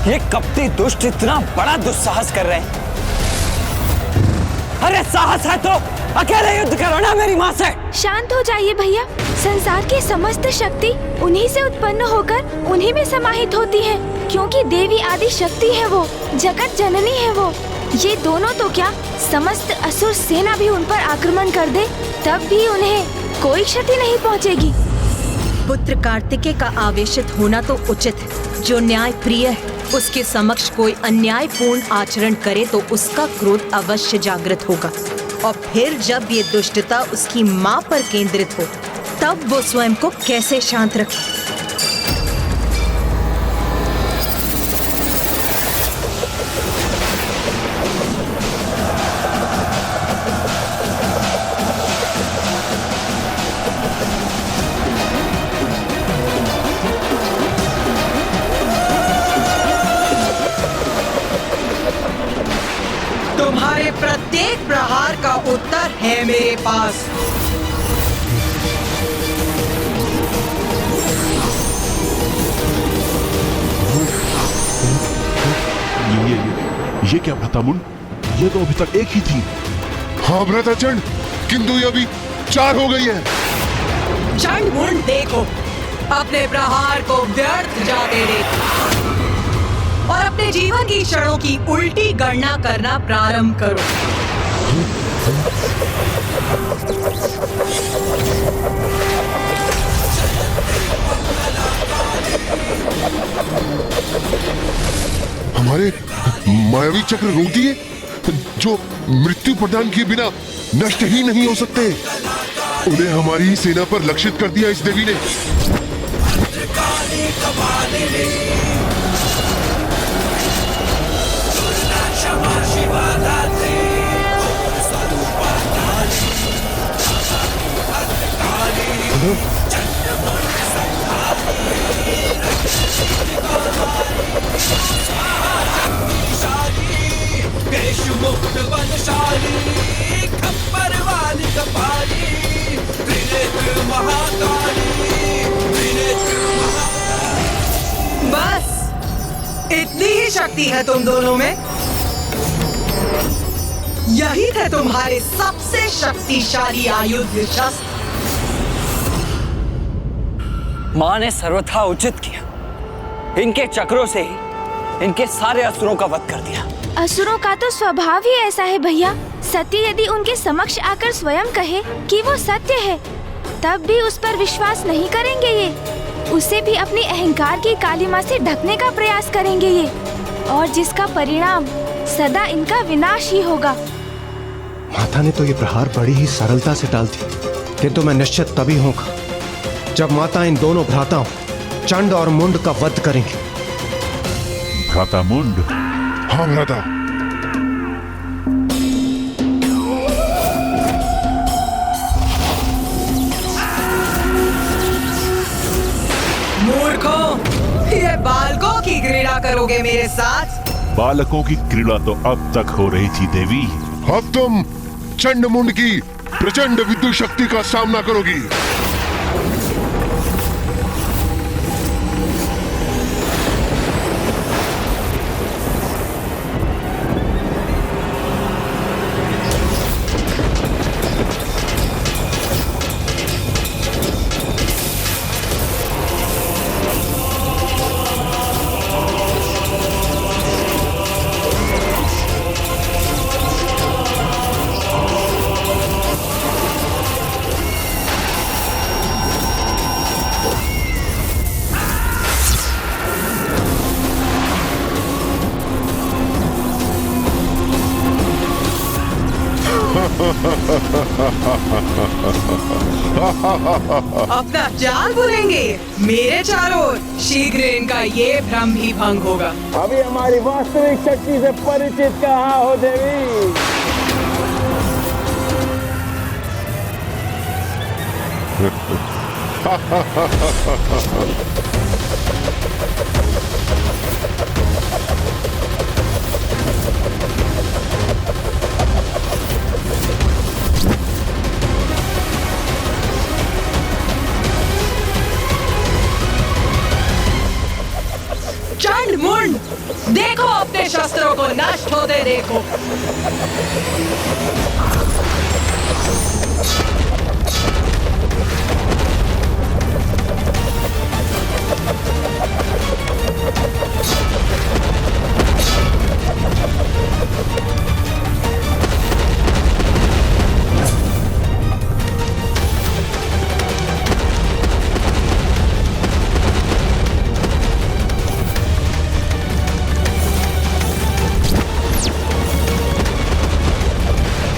ये कपटी दुष्ट इतना बड़ा दुस्साहस कर रहे हैं। अरे साहस है तो अकेले युद्ध करो ना मेरी माँ से। शांत हो जाइए भैया। संसार की समस्त शक्ति उन्हीं से उत्पन्न होकर उन्हीं में समाहित होती है, क्योंकि देवी आदि शक्ति है वो, जगत जननी है वो। ये दोनों तो क्या, समस्त असुर सेना भी उन पर आक्रमण कर दे तब भी उन्हें कोई क्षति नहीं पहुंचेगी। पुत्र कार्तिकेय का आवेशित होना तो उचित है। जो न्याय प्रिय है उसके समक्ष कोई अन्यायपूर्ण आचरण करे तो उसका क्रोध अवश्य जागृत होगा, और फिर जब ये दुष्टता उसकी माँ पर केंद्रित हो तब वो स्वयं को कैसे शांत रखे। तुम्हारे प्रत्येक प्रहार का उत्तर है मेरे पास। ये क्या भ्रातामुंड, ये तो अभी तक एक ही थी। हाँ भ्राताचंड, किंतु ये अभी 4 हो गई है। चंडमुंड देखो, अपने प्रहार को व्यर्थ जाते देखो और अपने जीवन की क्षणों की उल्टी गणना करना प्रारंभ करो। हमारे मायावी चक्र रोक दिए, जो मृत्यु प्रदान किए बिना नष्ट ही नहीं हो सकते। उन्हें हमारी ही सेना पर लक्षित कर दिया इस देवी ने। बस इतनी ही शक्ति है तुम दोनों में। यही थे तुम्हारे सबसे शक्तिशाली आयुध शस्त्र। माँ ने सर्वथा उचित किया। इनके चक्रों से ही इनके सारे असुरों का वध कर दिया। असुरों का तो स्वभाव ही ऐसा है भैया। सती यदि उनके समक्ष आकर स्वयं कहे कि वो सत्य है, तब भी उस पर विश्वास नहीं करेंगे ये। उसे भी अपनी अहंकार की कालिमा से ढकने का प्रयास करेंगे ये, और जिसका परिणाम सदा इनका विनाश ही होगा। माता ने तो ये प्रहार बड़ी ही सरलता से डाल दी, किंतु मैं निश्चित तभी होगा जब माता इन दोनों भ्राताओं चंड और मुंड का वध करेंगे। भ्राता मुंड। हाँ भ्राता। मूर्खों, ये बालकों की क्रीड़ा करोगे मेरे साथ? बालकों की क्रीड़ा तो अब तक हो रही थी देवी। अब तुम चंडमुंड की प्रचंड विद्युत शक्ति का सामना करोगी। अपना जाल बुनेंगे मेरे चारों ओर। शीघ्र इनका ये भ्रम भी भंग होगा। अभी हमारी वास्तविक शक्ति से परिचित कहाँ हो देवी? चंडमुंड, अपने शस्त्रों को नष्ट होते देखो।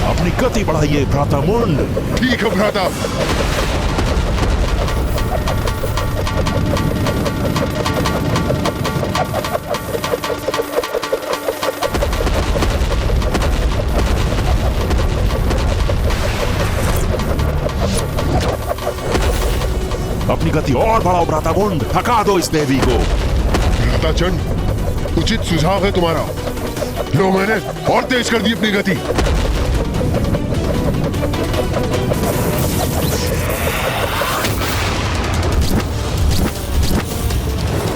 अपनी गति बढ़ाइए भ्राता मुंड। ठीक है भ्राता। अपनी गति और बढ़ाओ भ्राता मुंड, थका दो इस देवी को। भ्राता चंड, उचित सुझाव है तुम्हारा। लो, मैंने और तेज कर दी अपनी गति।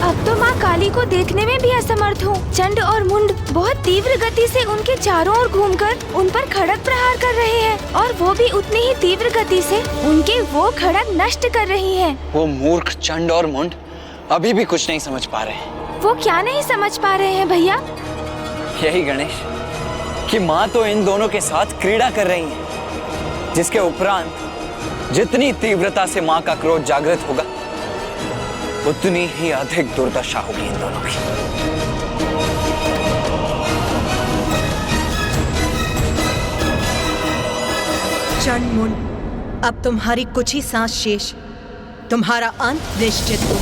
अब तो माँ काली को देखने में भी असमर्थ हूँ। चंड और मुंड बहुत तीव्र गति से उनके चारों ओर घूमकर उन पर खड़ग प्रहार कर रहे हैं, और वो भी उतनी ही तीव्र गति से उनके वो खड़ग नष्ट कर रही हैं। वो मूर्ख चंड और मुंड अभी भी कुछ नहीं समझ पा रहे हैं। वो क्या नहीं समझ पा रहे हैं भैया? यही गणेश कि माँ तो इन दोनों के साथ क्रीड़ा कर रही है, जिसके उपरांत जितनी तीव्रता से माँ का क्रोध जागृत होगा उतनी ही अधिक दुर्दशा होगी इन दोनों की। चंड मुंड, अब तुम्हारी कुछ ही सांस शेष, तुम्हारा अंत निश्चित हो।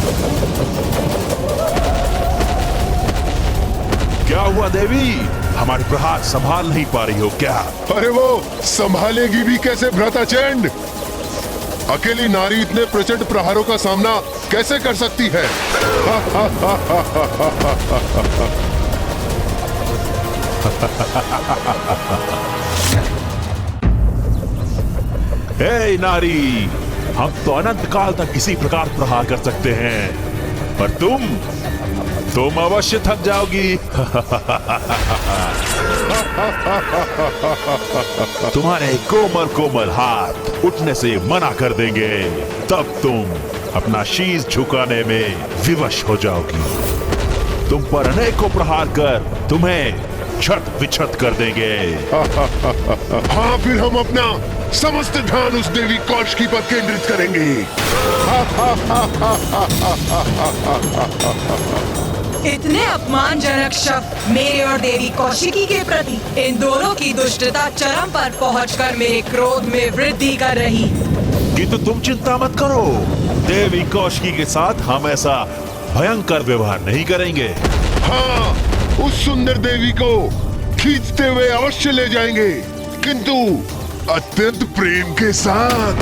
क्या हुआ देवी? हमारे प्रहार संभाल नहीं पा रही हो क्या? अरे वो संभालेगी भी कैसे भ्राता चंड? अकेली नारी इतने प्रचंड प्रहारों का सामना कैसे कर सकती है? हे नारी, हम तो अनंत काल तक इसी प्रकार प्रहार कर सकते हैं, पर तुम अवश्य थक जाओगी। तुम्हारे कोमल कोमल हाथ उठने से मना कर देंगे, तब तुम अपना शीश झुकाने में विवश हो जाओगी। तुम पर अनेकों प्रहार कर तुम्हें छत विछत कर देंगे। हाँ, फिर हम अपना समस्त ध्यान उस देवी कौशिकी पर केंद्रित करेंगे। इतने अपमानजनक शब्द मेरे और देवी कौशिकी के प्रति, इन दोनों की दुष्टता चरम पर पहुंचकर मेरे क्रोध में वृद्धि कर रही। किंतु तुम चिंता मत करो, देवी कौशिकी के साथ हम ऐसा भयंकर व्यवहार नहीं करेंगे। हाँ, उस सुंदर देवी को खींचते हुए अवश्य ले जाएंगे, किंतु अत्यंत प्रेम के साथ।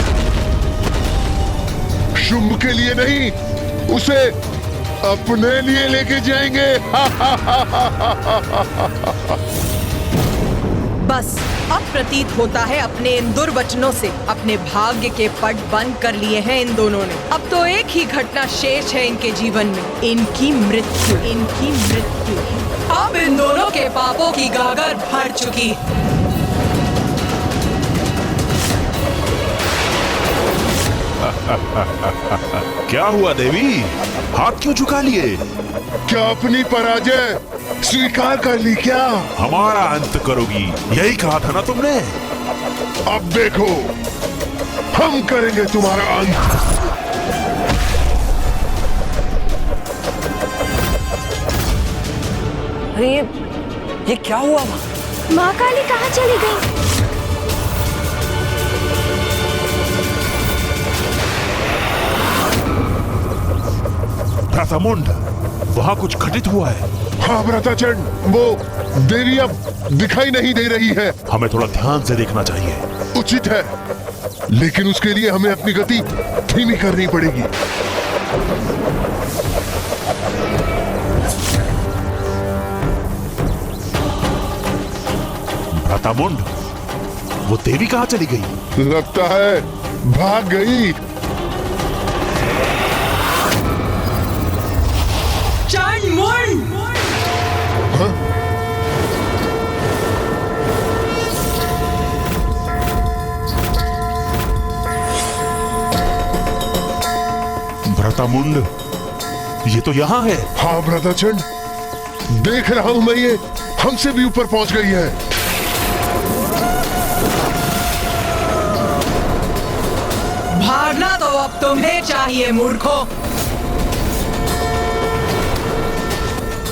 शुंभ के लिए नहीं, उसे अपने लिए लेके जाएंगे। बस अब प्रतीत होता है अपने इन दुर्वचनों से अपने भाग्य के पट बंद कर लिए हैं इन दोनों ने। अब तो एक ही घटना शेष है इनके जीवन में, इनकी मृत्यु। इनकी मृत्यु। अब इन दोनों के पापों की गागर भर चुकी। क्या हुआ देवी, हाथ क्यों झुका लिए? क्या अपनी पराजय स्वीकार कर ली क्या? हमारा अंत करोगी, यही कहा था ना तुमने। अब देखो, हम करेंगे तुम्हारा अंत। अरे ये क्या हुआ? माँ काली कहाँ चली गई? भ्राता मुंड, वहाँ कुछ घटित हुआ है। हाँ भ्राता चंड, वो देवी अब दिखाई नहीं दे रही है। हमें थोड़ा ध्यान से देखना चाहिए। उचित है, लेकिन उसके लिए हमें अपनी गति धीमी करनी पड़ेगी। भ्राता मुंड, वो देवी कहाँ चली गई? लगता है भाग गई। चंड मुंड! हाँ? भ्रातामुंड, ये तो यहाँ है। हाँ भ्राताचंड, देख रहा हूं मैं, ये हमसे भी ऊपर पहुंच गई है। भागना तो अब तुम्हें चाहिए मूर्खों।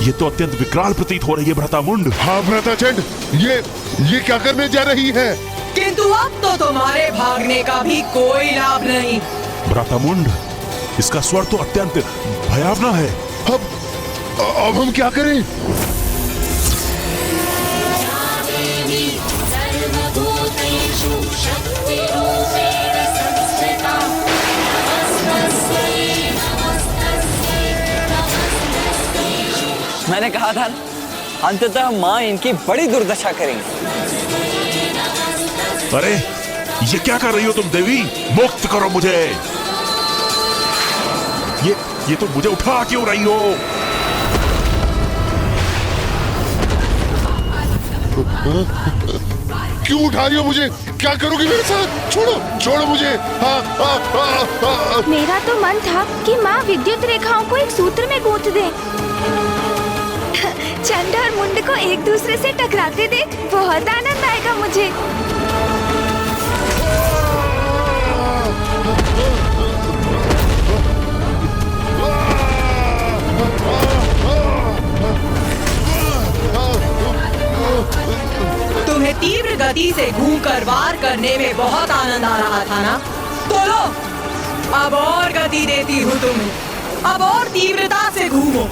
ये तो अत्यंत विकराल प्रतीत हो रही है भ्रातामुंड। हाँ भ्राताचंड, ये क्या करने जा रही है? किंतु अब तो तुम्हारे भागने का भी कोई लाभ नहीं। भ्रातामुंड, इसका स्वर तो अत्यंत भयावना है। अब हम क्या करें? मैंने कहा था ना, अंततः माँ इनकी बड़ी दुर्दशा करेंगी। अरे ये क्या कर रही हो तुम देवी? मुक्त करो मुझे। ये तो मुझे उठा क्यों रही हो? क्यों उठा रही हो मुझे? क्या करोगी मेरे साथ? छोड़ो मुझे। मेरा तो मन था कि माँ विद्युत रेखाओं को एक सूत्र में गूंथ दे। चंड और मुंड को एक दूसरे से टकराते देख बहुत आनंद आएगा मुझे। तुम्हें तीव्र गति से घूमकर वार करने में बहुत आनंद आ रहा था ना? तो लो, अब और गति देती हूँ तुम्हें। अब और तीव्रता से घूमो।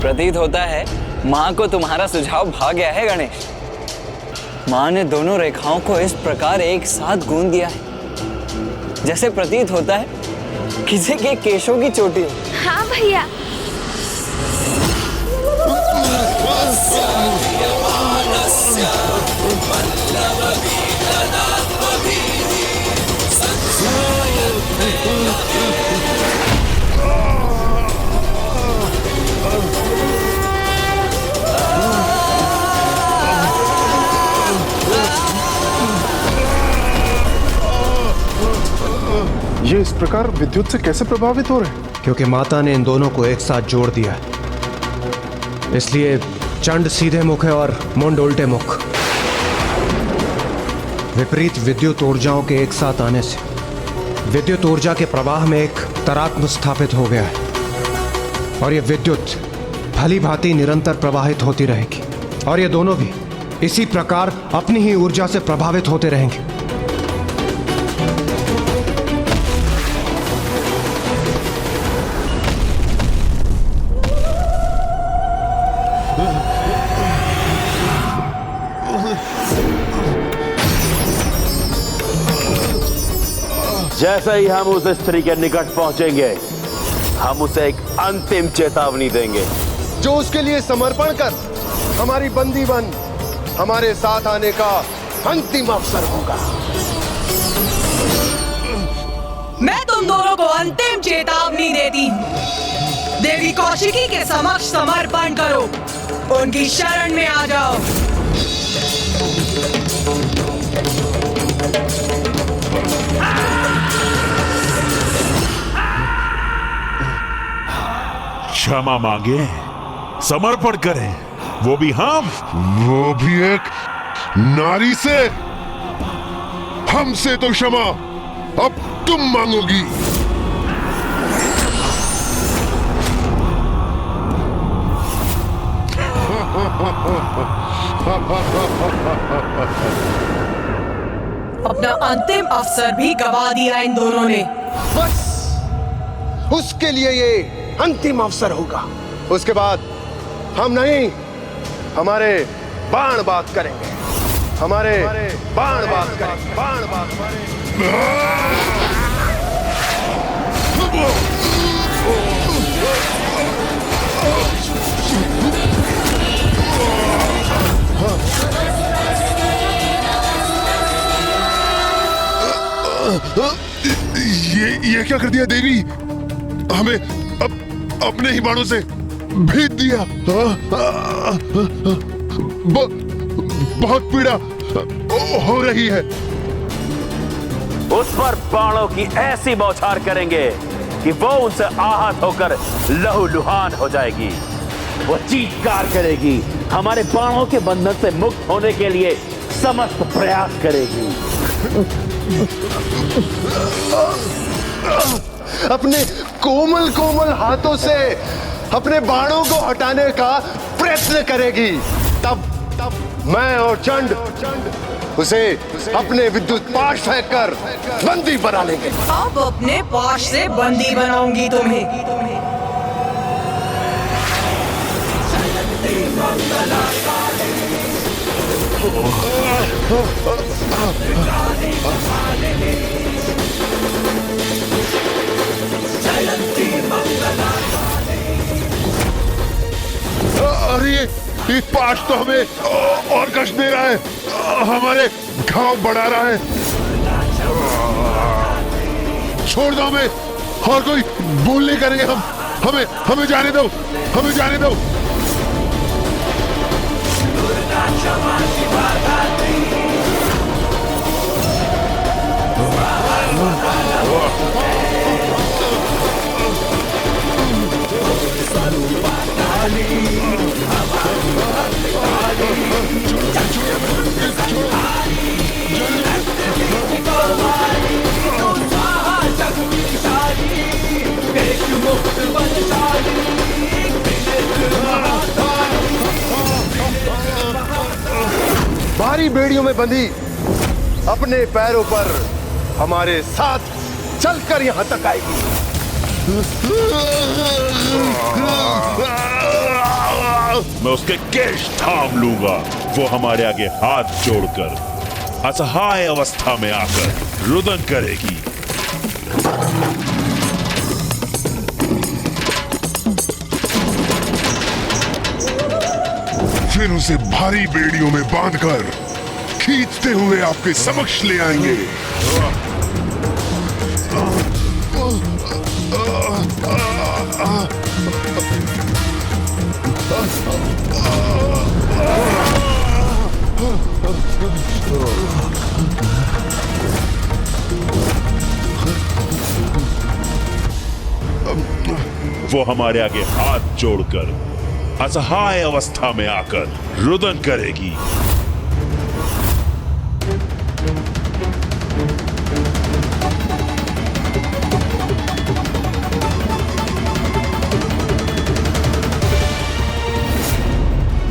प्रतीत होता है माँ को तुम्हारा सुझाव भा गया है गणेश। माँ ने दोनों रेखाओं को इस प्रकार एक साथ गूंथ दिया है जैसे प्रतीत होता है किसी के केशों की चोटी। हाँ भैया। ये इस प्रकार विद्युत से कैसे प्रभावित हो रहे हैं? क्योंकि माता ने इन दोनों को एक साथ जोड़ दिया है, इसलिए चंड सीधे मुख है और मुंड उल्टे मुख। विपरीत विद्युत ऊर्जाओं के एक साथ आने से विद्युत ऊर्जा के प्रवाह में एक तरात्म स्थापित हो गया है और ये विद्युत भली भांति निरंतर प्रवाहित होती रहेगी और ये दोनों भी इसी प्रकार अपनी ही ऊर्जा से प्रभावित होते रहेंगे। जैसे ही हम उस स्त्री के निकट पहुंचेंगे, हम उसे एक अंतिम चेतावनी देंगे। जो उसके लिए समर्पण कर हमारी बंदी बन हमारे साथ आने का अंतिम अवसर होगा। मैं तुम दोनों को अंतिम चेतावनी देती हूँ। देवी कौशिकी के समक्ष समर्पण करो, उनकी शरण में आ जाओ। क्षमा मांगे, समर्पण करें, वो भी हम, वो भी एक नारी से। हमसे तो क्षमा अब तुम मांगोगी। अपना अंतिम अवसर भी गवा दिया इन दोनों ने। बस उसके लिए ये अंतिम अवसर होगा। उसके बाद हम नहीं, हमारे बाण बात करेंगे। हमारे बाण बात करेंगे। बाण बात ये क्या कर दिया देवी? हमें अब अपने ही बाणों से भेद दिया। बहुत पीड़ा हो रही है। उस पर बाणों की ऐसी बौछार करेंगे कि वो उनसे आहत होकर लहूलुहान हो जाएगी। वो चीत्कार करेगी, हमारे बाणों के बंधन से मुक्त होने के लिए समस्त प्रयास करेगी। अपने कोमल कोमल हाथों से अपने बाणों को हटाने का प्रयत्न करेगी। तब मैं और चंड उसे अपने विद्युत पाश फेंक कर बंदी बना लेंगे। अब अपने पाश से बंदी बनाऊंगी तुम्हें। अरे ये पाश तो हमें और कष्ट दे रहा है, हमारे घाव बढ़ा रहा है। छोड़ दो हमें, और कोई भूल नहीं करेंगे हम। हमें जाने दो, हमें जाने दो। भारी बेड़ियों में बंधी अपने पैरों पर हमारे साथ चलकर यहां तक आएगी। मैं उसके केश थाम लूंगा। वो हमारे आगे हाथ जोड़कर असहाय अवस्था में आकर रुदन करेगी। फिर उसे भारी बेड़ियों में बांधकर खींचते हुए आपके समक्ष ले आएंगे। वो हमारे आगे हाथ जोड़कर असहाय अवस्था में आकर रुदन करेगी।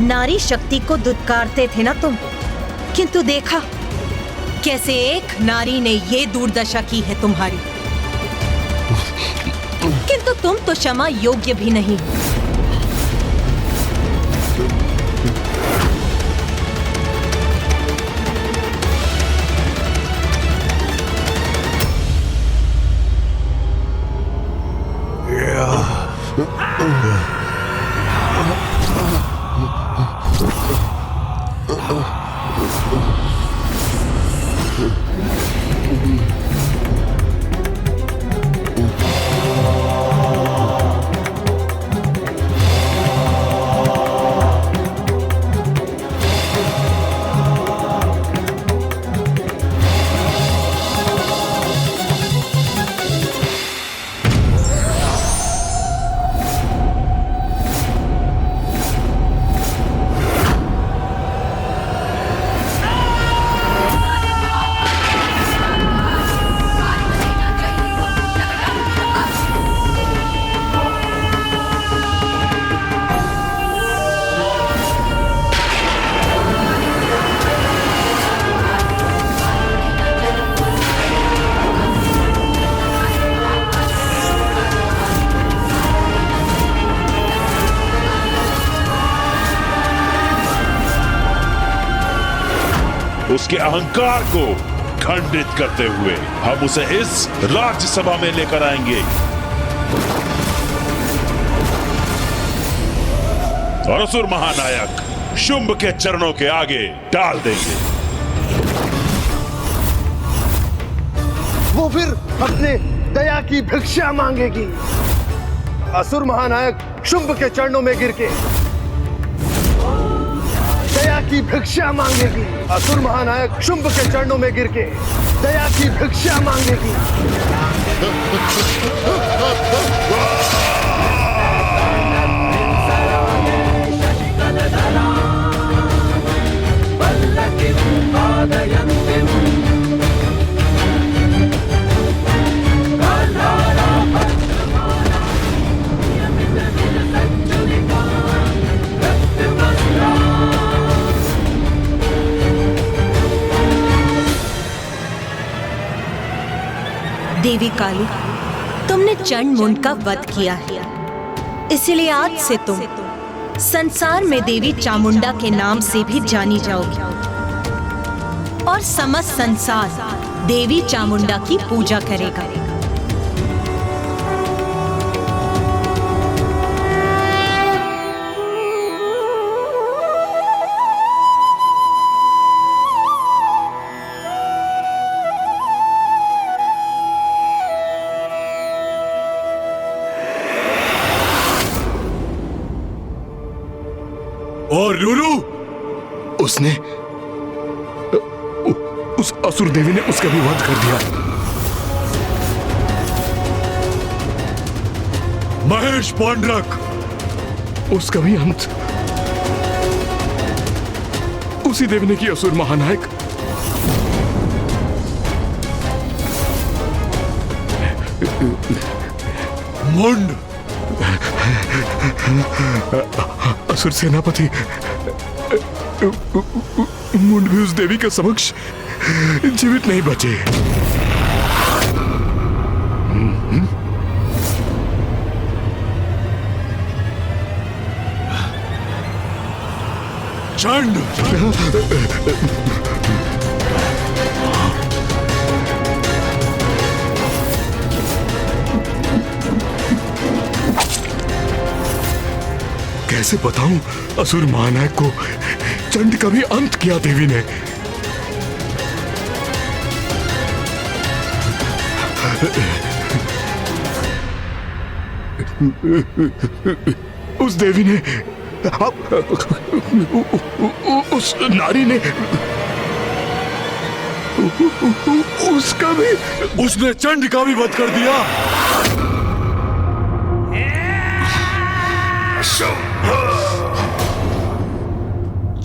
नारी शक्ति को दुत्कारते थे ना तुम, किंतु देखा कैसे एक नारी ने ये दुर्दशा की है तुम्हारी। किंतु तुम तो क्षमा योग्य भी नहीं। उसके अहंकार को खंडित करते हुए हम उसे इस राज्यसभा में लेकर आएंगे और असुर महानायक शुंभ के चरणों के आगे डाल देंगे। वो फिर अपने दया की भिक्षा मांगेगी। असुर महानायक शुंभ के चरणों में गिर के दया की भिक्षा मांगेगी। असुर महानायक शुंभ के चरणों में गिर के दया की भिक्षा मांगेगी। देवी काली, तुमने चंड मुंड का वध किया है, इसलिए आज से तुम संसार में देवी चामुंडा के नाम से भी जानी जाओगी और समस्त संसार देवी चामुंडा की पूजा करेगा। और लूलू, उसने उस असुर देवी ने उसका भी वध कर दिया। महेश पांडरक, उसका भी अंत उसी देवी ने किया। असुर महानायक, मुंड, असुर सेनापति मुंड भी उस देवी के समक्ष जीवित नहीं बचे। चंड, कैसे बताऊं असुर महानायक को चंड का भी अंत किया देवी ने। उस देवी ने, उस नारी ने, उसका भी, उसने चंड का भी वध कर दिया।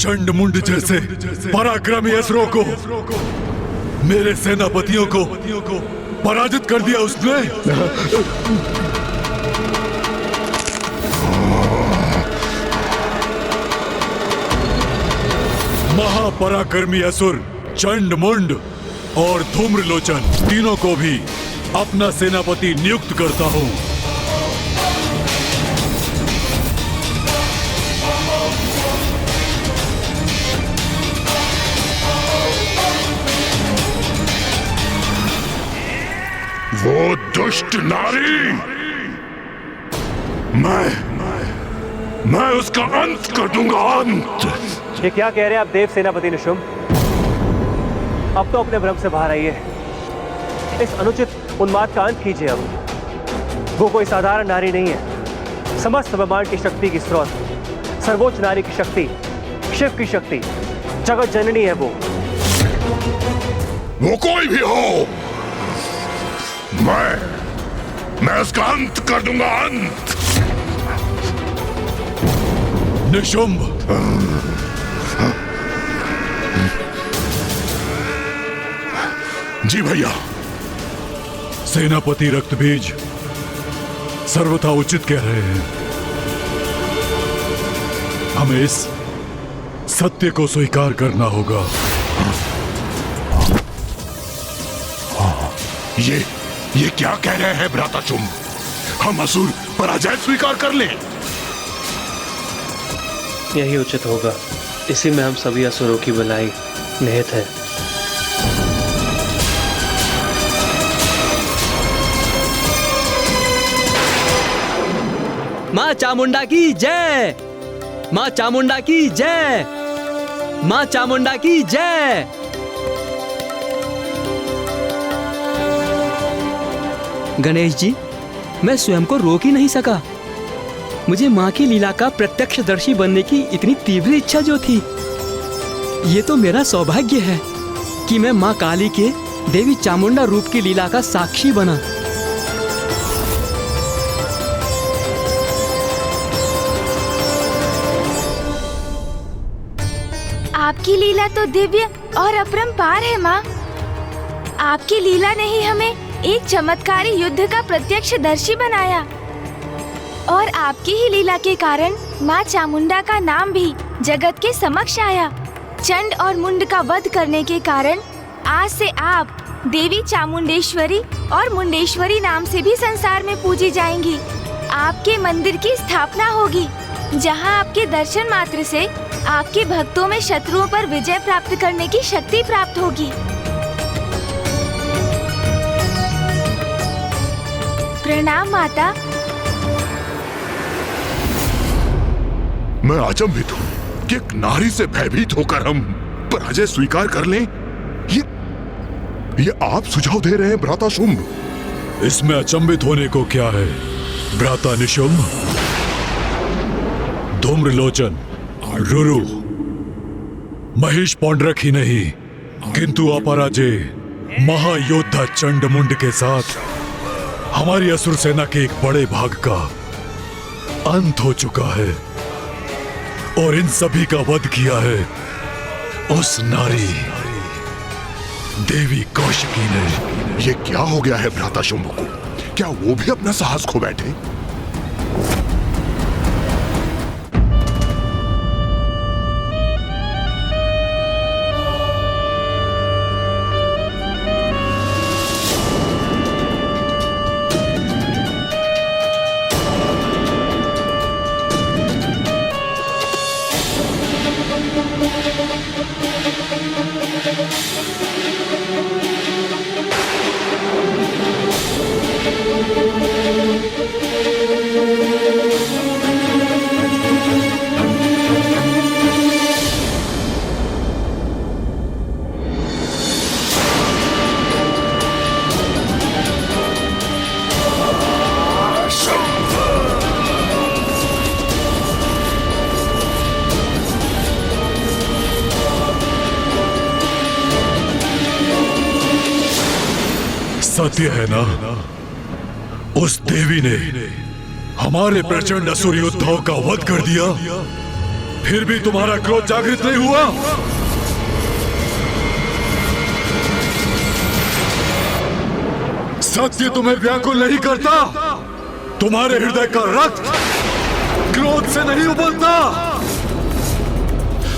चंड मुंड जैसे पराक्रमी असुरों को, मेरे सेनापतियों को पराजित कर दिया उसने। महापराक्रमी असुर चंड मुंड और धूम्रलोचन तीनों को भी अपना सेनापति नियुक्त करता हूं। वो दुष्ट नारी, मैं उसका अंत कर दूंगा, अंत। ये क्या कह रहे हैं आप देव सेनापति निशुंभ? अब तो अपने भ्रम से बाहर आइए। इस अनुचित उन्माद का अंत कीजिए। अब वो कोई साधारण नारी नहीं है, समस्त ब्रह्मांड की शक्ति की स्रोत, सर्वोच्च नारी की शक्ति, शिव की शक्ति, जगत जननी है वो कोई भी हो, मैं उसका अंत कर दूंगा, अंत। निशुंभ, जी भैया। सेनापति रक्तबीज सर्वथा उचित कह रहे हैं। हमें इस सत्य को स्वीकार करना होगा। ये क्या कह रहे हैं भ्राताचुम? हम असुर पराजय स्वीकार कर लें? यही उचित होगा। इसी में हम सभी असुरों की भलाई निहित है। मां चामुंडा की जय, मां चामुंडा की जय, मां चामुंडा की जय। गणेश जी, मैं स्वयं को रोक ही नहीं सका। मुझे माँ की लीला का प्रत्यक्षदर्शी बनने की इतनी तीव्र इच्छा जो थी, ये तो मेरा सौभाग्य है कि मैं माँ काली के देवी चामुंडा रूप की लीला का साक्षी बना। आपकी लीला तो दिव्य और अपरंपार है माँ। आपकी लीला ने ही हमें एक चमत्कारी युद्ध का प्रत्यक्षदर्शी बनाया और आपकी ही लीला के कारण माँ चामुंडा का नाम भी जगत के समक्ष आया। चंड और मुंड का वध करने के कारण आज से आप देवी चामुंडेश्वरी और मुंडेश्वरी नाम से भी संसार में पूजी जाएंगी। आपके मंदिर की स्थापना होगी, जहाँ आपके दर्शन मात्र से आपके भक्तों में शत्रुओं पर विजय प्राप्त करने की शक्ति प्राप्त होगी। प्रणाम माता। मैं अचंभित हूँ कि एक नारी से भयभीत होकर हम पराजय स्वीकार कर लें। ये आप सुझाव दे रहे हैं भ्राता शुंभ? इसमें अचंभित होने को क्या है भ्राता निशुंभ? धूम्रलोचन, रुरु, महेश पौंड्रक ही नहीं किंतु अपराजय महायोद्धा चंडमुंड के साथ हमारी असुर सेना के एक बड़े भाग का अंत हो चुका है और इन सभी का वध किया है उस नारी देवी कौशिकी ने। ये क्या हो गया है भ्राता शुंभ को? क्या वो भी अपना साहस खो बैठे? सत्य है ना, उस देवी ने हमारे प्रचंड असुर योद्धाओं का वध कर दिया, फिर भी तुम्हारा क्रोध जागृत नहीं हुआ? सत्य तुम्हें व्याकुल नहीं करता? तुम्हारे हृदय का रक्त क्रोध से नहीं उबलता?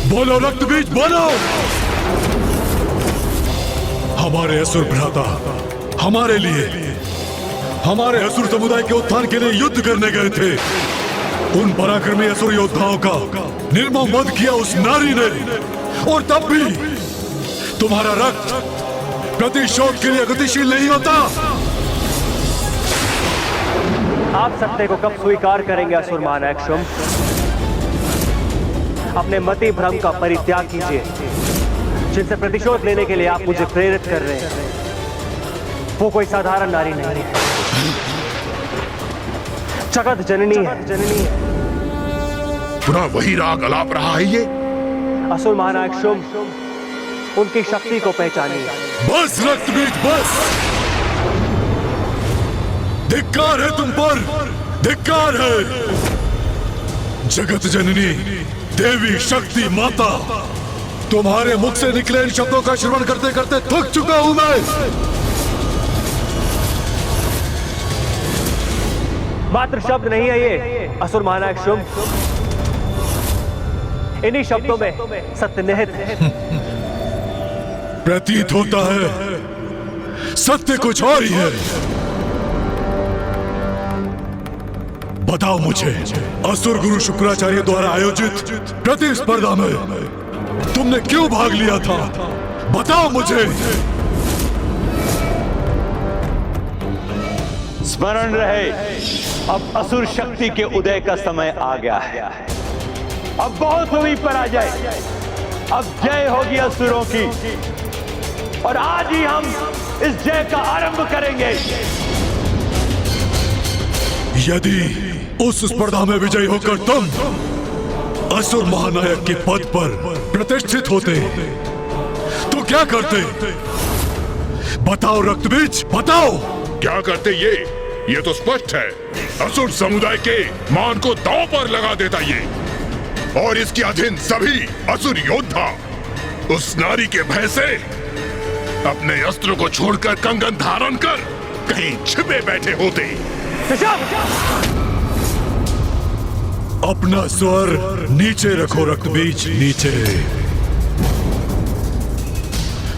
बोलो रक्त बीज बोलो। हमारे असुर भ्राता हमारे लिए, हमारे असुर समुदाय के उत्थान के लिए युद्ध करने गए थे। उन पराक्रमी असुर योद्धाओं का निर्मम वध किया उस नारी ने, और तब भी तुम्हारा रक्त प्रतिशोध के लिए गतिशील नहीं होता। आप सत्य को कब स्वीकार करेंगे असुर महानायक शुंभ? अपने मति भ्रम का परित्याग कीजिए, जिनसे प्रतिशोध लेने के लिए आप मुझे प्रेरित कर रहे हैं। वो कोई साधारण नारी नहीं है, जगत जननी है। पुनः वही राग अलाप रहा है ये? असुर महानायक शुंभ, उनकी शक्ति को पहचानिए। बस रक्तबीज बस। धिक्कार है तुम पर, धिक्कार है। जगत जननी देवी शक्ति माता, तुम्हारे मुख से निकले इन शब्दों का श्रवण करते करते थक चुका हूं मैं। मात्र शब्द नहीं है ये असुर महानायक शुंभ, इन्हीं शब्दों में सत्य निहित है। प्रतीत होता है सत्य कुछ और ही है। बताओ मुझे, असुर गुरु शुक्राचार्य द्वारा आयोजित प्रतिस्पर्धा में तुमने क्यों भाग लिया था? बताओ मुझे। स्मरण रहे, अब असुर शक्ति के उदय का समय आ गया है। अब बहुत हुई पराजय, अब जय होगी असुरों की, और आज ही हम इस जय का आरंभ करेंगे। यदि उस स्पर्धा में विजयी होकर तुम असुर महानायक के पद पर प्रतिष्ठित होते तो क्या करते? बताओ रक्तबीज, बताओ। क्या करते ये तो स्पष्ट है। असुर समुदाय के मान को दांव पर लगा देता ये, और इसके अधीन सभी असुर योद्धा उस नारी के भय से अपने अस्त्र को छोड़कर कंगन धारण कर कहीं छिपे बैठे होते। अपना स्वर नीचे रखो रक्तबीज, नीचे।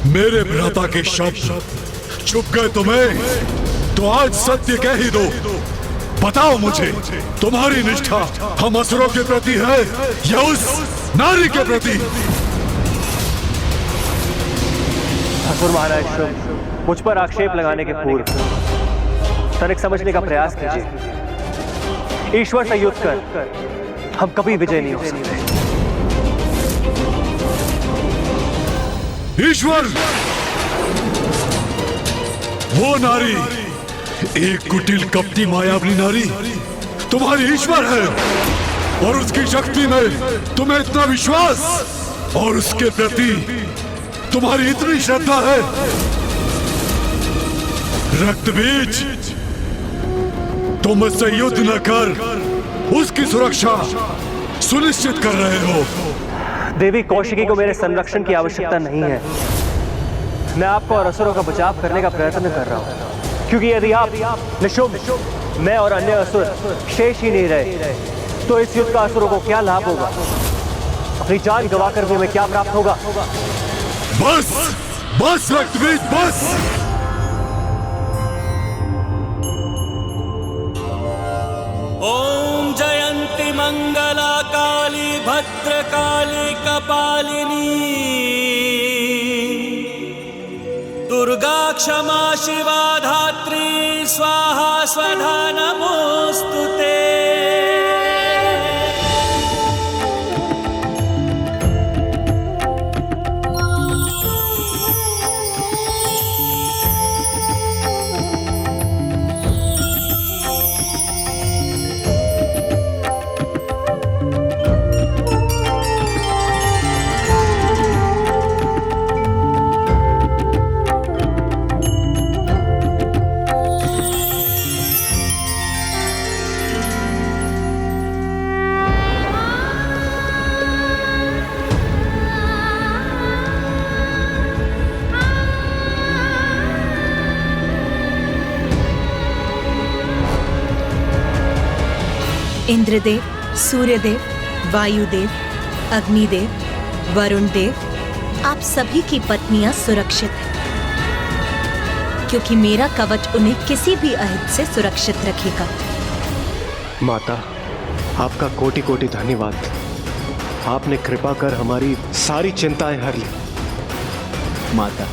मेरे भ्राता के शब्द चुप गए तुम्हें, तो आज सत्य कह ही दो। बताओ मुझे, तुम्हारी निष्ठा हम असुरों के प्रति है या उस नारी के प्रति? असुर महाराज शुभ, मुझ पर आक्षेप लगाने के पूर्व तनिक समझने का प्रयास कीजिए। ईश्वर से युद्ध कर हम कभी विजय नहीं हो सकते। ईश्वर, वो नारी, एक कुटिल कपटी मायावी नारी तुम्हारी ईश्वर है, और उसकी शक्ति में तुम्हें इतना विश्वास और उसके प्रति तुम्हारी इतनी श्रद्धा है। रक्तबीज, तुम उससे युद्ध न कर उसकी सुरक्षा सुनिश्चित कर रहे हो। देवी कौशिकी को मेरे संरक्षण की आवश्यकता नहीं है। मैं आपको और असुरों का बचाव करने का प्रयत्न कर रहा हूं, क्योंकि यदि आप निशुंभ, मैं और अन्य असुर शेष ही नहीं रहे तो इस युद्ध का असुरों को क्या लाभ होगा? अपनी जान गंवाकर भी हमें क्या प्राप्त होगा? बस बस रक्तबीज, बस। ओम जयंती मंगला काली भद्रकाली कपालिनी दुर्गा क्षमा शिवा धात्री स्वाहा स्वधा नमोस्तुते। इंद्रदेव, सूर्यदेव, वायुदेव, अग्निदेव, वरुण देव, आप सभी की पत्नियां सुरक्षित हैं, क्योंकि मेरा कवच उन्हें किसी भी अहित से सुरक्षित रखेगा। माता, आपका कोटि कोटि धन्यवाद। आपने कृपा कर हमारी सारी चिंताएं हर ली। माता,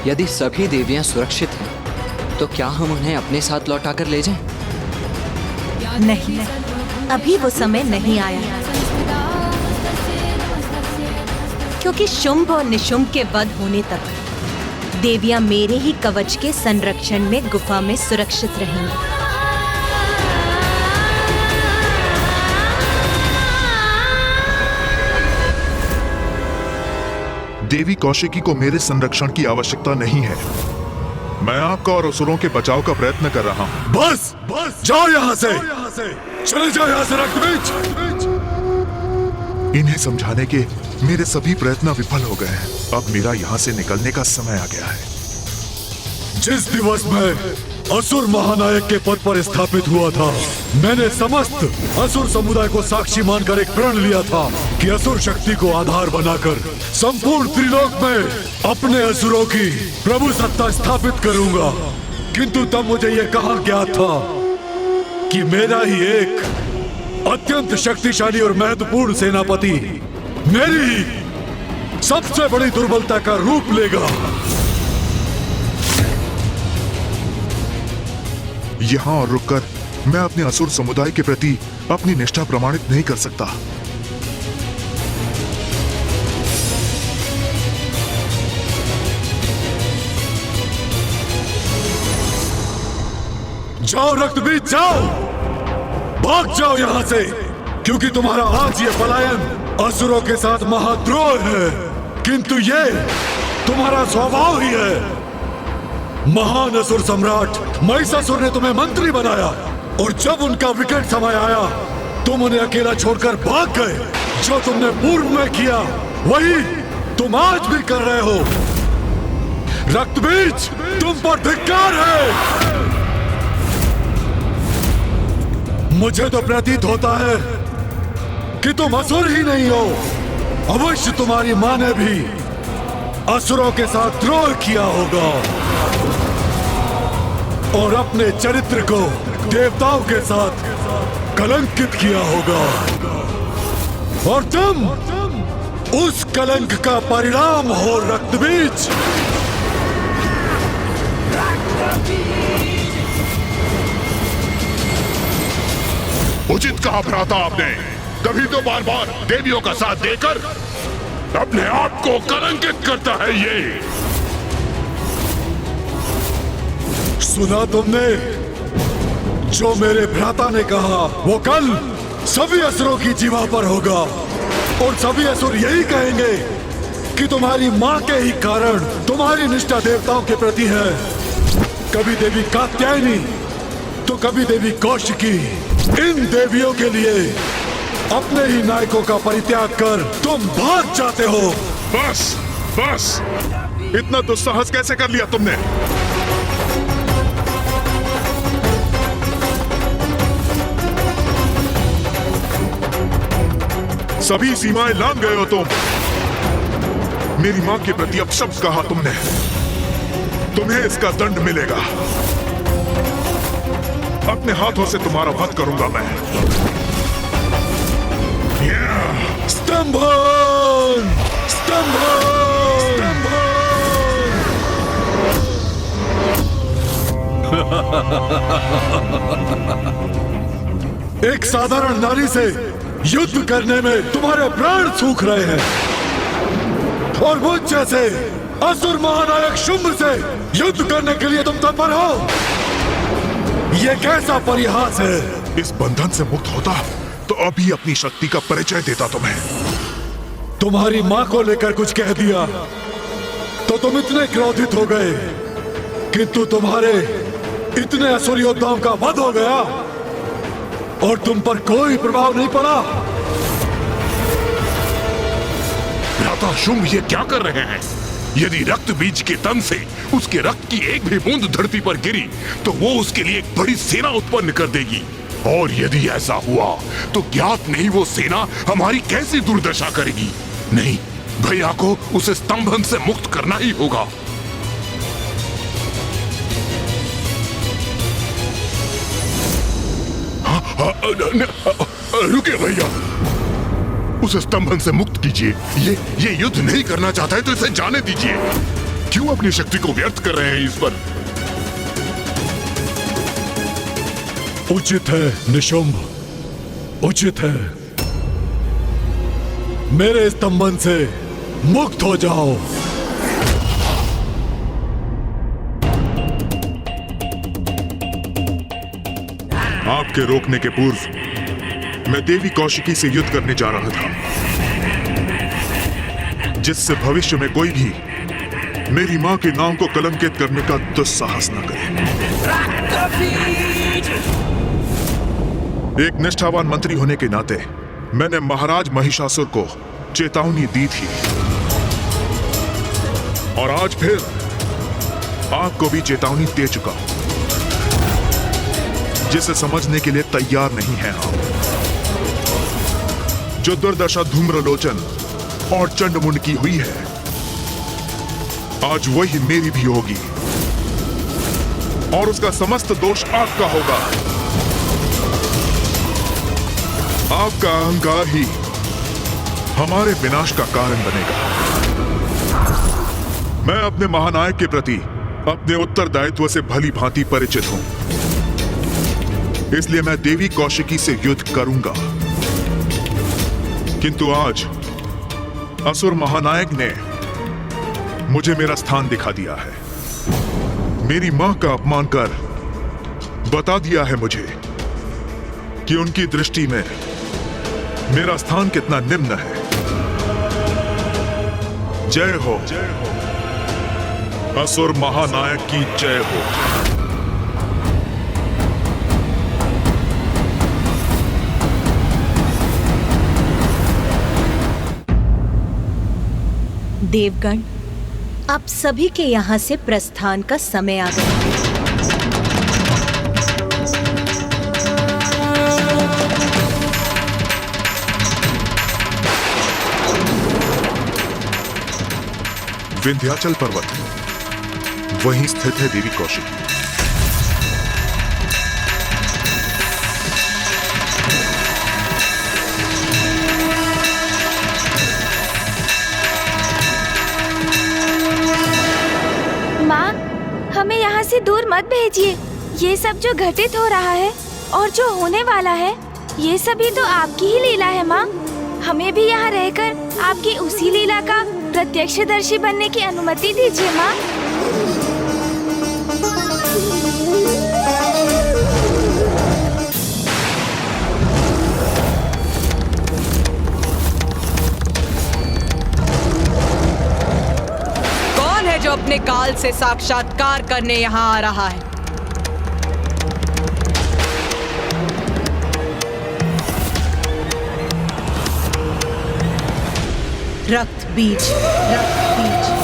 यदि सभी देवियां सुरक्षित हैं, तो क्या हम उन्हें अपने साथ लौटाकर ले जाएं? नहीं, अभी वो समय नहीं आया, क्योंकि शुंभ और निशुंभ के वध होने तक देवियां मेरे ही कवच के संरक्षण में गुफा में सुरक्षित रहेंगी। देवी कौशिकी को मेरे संरक्षण की आवश्यकता नहीं है। मैं आपका और असुरों के बचाव का प्रयत्न कर रहा हूँ। बस बस, जाओ यहाँ से, चले जाओ यहाँ से रक्तबीज। इन्हें समझाने के मेरे सभी प्रयत्न विफल हो गए हैं। अब मेरा यहाँ से निकलने का समय आ गया है। जिस दिवस में असुर महानायक के पद पर स्थापित हुआ था, मैंने समस्त असुर समुदाय को साक्षी मानकर एक प्रण लिया था कि असुर शक्ति को आधार बनाकर संपूर्ण त्रिलोक में अपने असुरों की प्रभु सत्ता स्थापित करूंगा। किंतु तब मुझे यह कहा गया था कि मेरा ही एक अत्यंत शक्तिशाली और महत्वपूर्ण सेनापति मेरी ही सबसे बड़ी दुर्बलता का रूप लेगा। यहाँ और रुककर मैं अपने असुर समुदाय के प्रति अपनी निष्ठा प्रमाणित नहीं कर सकता। जाओ रक्तबीज, जाओ। भाग जाओ यहाँ से, क्योंकि तुम्हारा आज ये पलायन असुरों के साथ महाद्रोह है, किंतु ये तुम्हारा स्वभाव ही है। महान असुर सम्राट महिषासुर ने तुम्हें मंत्री बनाया और जब उनका विकट समय आया तुम उन्हें अकेला छोड़कर भाग गए। जो तुमने पूर्व में किया वही तुम आज भी कर रहे हो। रक्तबीज, तुम पर धिक्कार है। मुझे तो प्रतीत होता है कि तुम असुर ही नहीं हो। अवश्य तुम्हारी मां ने भी असुरों के साथ द्रोह किया होगा और अपने चरित्र को देवताओं के साथ कलंकित किया होगा, और तुम उस कलंक का परिणाम हो रक्तबीज। उचित कहा भ्राता आपने, तभी तो बार बार देवियों का साथ देकर अपने आप को कलंकित करता है ये। सुना तुमने जो मेरे भ्राता ने कहा, वो कल सभी असुरों की जीवा पर होगा और सभी असुर यही कहेंगे कि तुम्हारी मां के ही कारण तुम्हारी निष्ठा देवताओं के प्रति है। कभी देवी कात्यायनी तो कभी देवी कौशिकी। इन देवियों के लिए अपने ही नायकों का परित्याग कर तुम भाग जाते हो। बस बस, इतना दुस्साहस कैसे कर लिया तुमने? सभी सीमाएं लांघ गए हो तुम। मेरी मां के प्रति अपशब्द कहा तुमने, तुम्हें इसका दंड मिलेगा। अपने हाथों से तुम्हारा वध करूंगा मैं। स्तंभन! स्तंभन! एक साधारण नारी से युद्ध करने में तुम्हारे प्राण सूख रहे हैं और मुझ जैसे असुर महानायक शुंभ से युद्ध करने के लिए तुम तत्पर हो। यह कैसा परिहास है? इस बंधन से मुक्त होता तो अभी अपनी शक्ति का परिचय देता तुम्हें। तुम्हारी मां को लेकर कुछ कह दिया तो तुम इतने क्रोधित हो गए, किंतु तुम्हारे इतने असुर योद्धाओं का वध हो गया और तुम पर कोई प्रभाव नहीं पड़ा। भ्राता शुंभ ये क्या कर रहे हैं? यदि रक्त बीज के तन से उसके रक्त की एक भी बूंद धरती पर गिरी तो वो उसके लिए एक बड़ी सेना उत्पन्न कर देगी, और यदि ऐसा हुआ तो ज्ञात नहीं वो सेना हमारी कैसी दुर्दशा करेगी। नहीं, भैया को उसे स्तंभन से मुक्त करना ही होगा। रुकिए भैया, उसे स्तंभन से मुक्त कीजिए। ये युद्ध नहीं करना चाहता है तो इसे जाने दीजिए। क्यों अपनी शक्ति को व्यर्थ कर रहे हैं इस पर? उचित है निशुंभ, उचित है। मेरे स्तंभन से मुक्त हो जाओ। आपके रोकने के पूर्व मैं देवी कौशिकी से युद्ध करने जा रहा था, जिससे भविष्य में कोई भी मेरी मां के नाम को कलंकित करने का दुस्साहस न करे। एक निष्ठावान मंत्री होने के नाते मैंने महाराज महिषासुर को चेतावनी दी थी, और आज फिर आपको भी चेतावनी दे चुका हूं, जिसे समझने के लिए तैयार नहीं है आप। जो दुर्दशा धूम्रलोचन और चंडमुंड की हुई है, आज वही मेरी भी होगी, और उसका समस्त दोष आपका होगा। आपका अहंकार ही हमारे विनाश का कारण बनेगा। मैं अपने महानायक के प्रति अपने उत्तरदायित्व से भली भांति परिचित हूं, इसलिए मैं देवी कौशिकी से युद्ध करूंगा। किंतु आज असुर महानायक ने मुझे मेरा स्थान दिखा दिया है, मेरी मां का अपमान कर बता दिया है मुझे कि उनकी दृष्टि में मेरा स्थान कितना निम्न है। जय हो, असुर महानायक की जय हो। देवगण, आप सभी के यहाँ से प्रस्थान का समय आ गया है। विंध्याचल पर्वत, वहीं स्थित है देवी कौशिकी। माँ, हमें यहाँ से दूर मत भेजिए। ये सब जो घटित हो रहा है और जो होने वाला है, ये सभी तो आपकी ही लीला है माँ। हमें भी यहाँ रहकर आपकी उसी लीला का प्रत्यक्षदर्शी बनने की अनुमति दीजिए माँ। कौन है जो अपने काल से साक्षात्कार करने यहाँ आ रहा है? रक्त बीज, रक्त बीज।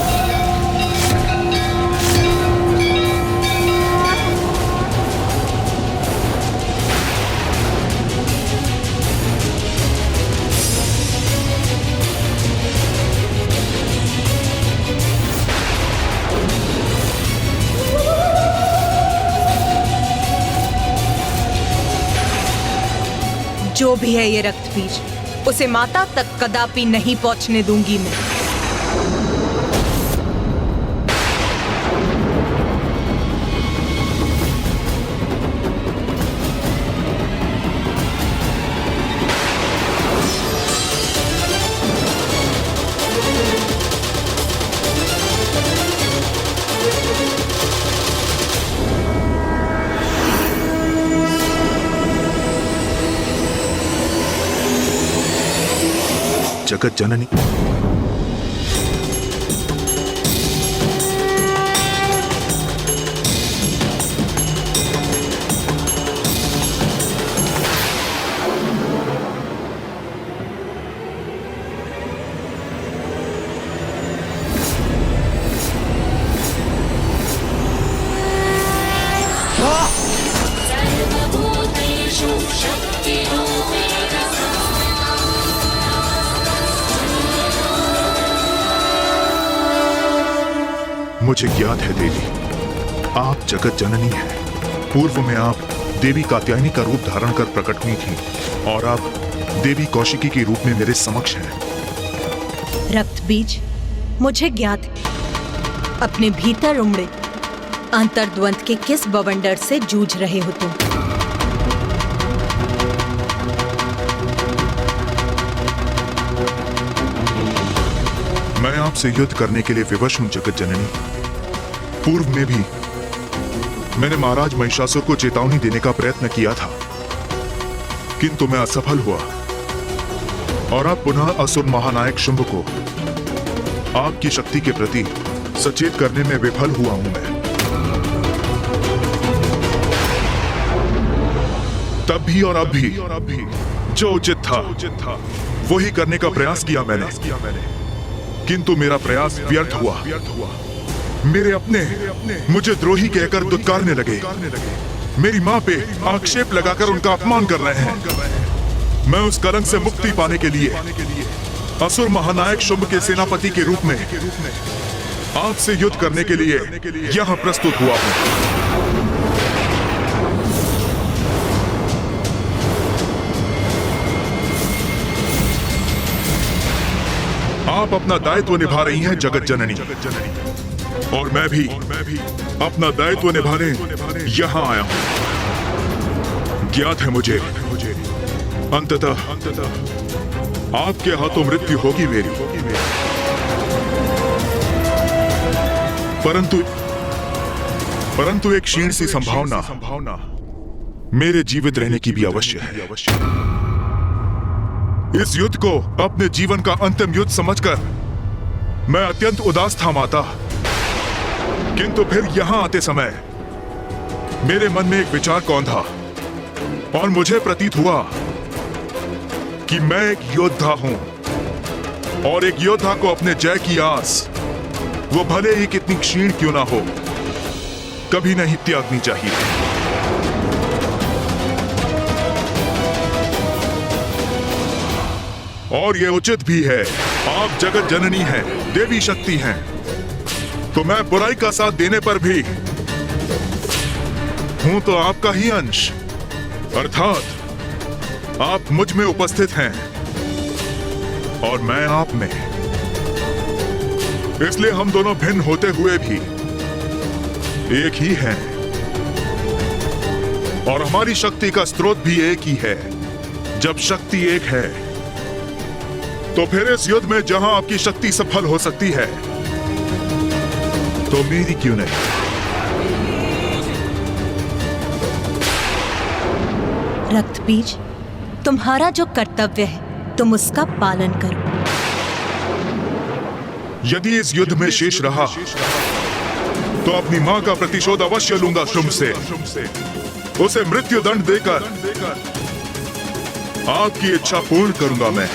जो भी है ये रक्त बीज, उसे माता तक कदापि नहीं पहुंचने दूंगी मैं। जगत जननी, मुझे ज्ञात है देवी, आप जगत जननी हैं। पूर्व में आप देवी कात्यायनी का रूप धारण कर प्रकट हुई थी और आप देवी कौशिकी के रूप में मेरे समक्ष हैं। रक्त बीज, मुझे ज्ञात है अपने भीतर उमड़े अंतर्द्वंद के किस बवंडर से जूझ रहे हो तुम। मैं आपसे युद्ध करने के लिए विवश हूं जगत जननी। पूर्व में भी मैंने महाराज महिषासुर को चेतावनी देने का प्रयत्न किया था, किंतु मैं असफल हुआ और अब पुनः असुर महानायक शुंभ को आपकी शक्ति के प्रति सचेत करने में विफल हुआ हूं मैं। तब भी और अब भी जो उचित था वही करने का प्रयास किया मैंने, किंतु मेरा प्रयास व्यर्थ हुआ। मेरे अपने मुझे द्रोही कहकर दुत्कारने लगे, मेरी मां पे आक्षेप लगाकर उनका अपमान कर रहे हैं। मैं उस कलंक से मुक्ति पाने के लिए असुर महानायक शुंभ के सेनापति के रूप में आपसे युद्ध करने के लिए यहां प्रस्तुत हुआ हूं। आप अपना दायित्व निभा रही हैं जगत जननी, और मैं भी अपना दायित्व निभाने यहां आया हूं। ज्ञात है मुझे अंततः आपके हाथों मृत्यु होगी मेरी, परंतु एक क्षीण सी संभावना मेरे जीवित रहने की भी अवश्य है। इस युद्ध को अपने जीवन का अंतिम युद्ध समझकर मैं अत्यंत उदास था माता, किंतु फिर यहां आते समय मेरे मन में एक विचार कौंधा और मुझे प्रतीत हुआ कि मैं एक योद्धा हूं और एक योद्धा को अपने जय की आस, वो भले ही कितनी क्षीण क्यों ना हो, कभी नहीं त्यागनी चाहिए। और ये उचित भी है। आप जगत जननी हैं, देवी शक्ति हैं, तो मैं बुराई का साथ देने पर भी हूं तो आपका ही अंश, अर्थात आप मुझ में उपस्थित हैं और मैं आप में। इसलिए हम दोनों भिन्न होते हुए भी एक ही हैं और हमारी शक्ति का स्रोत भी एक ही है। जब शक्ति एक है तो फिर इस युद्ध में जहां आपकी शक्ति सफल हो सकती है तो मेरी क्यों नहीं? रक्त बीज, तुम्हारा जो कर्तव्य है तुम उसका पालन करो। यदि इस युद्ध में शेष रहा तो अपनी मां का प्रतिशोध अवश्य लूंगा शुंभ से। उसे मृत्यु दंड देकर आपकी इच्छा पूर्ण करूंगा मैं।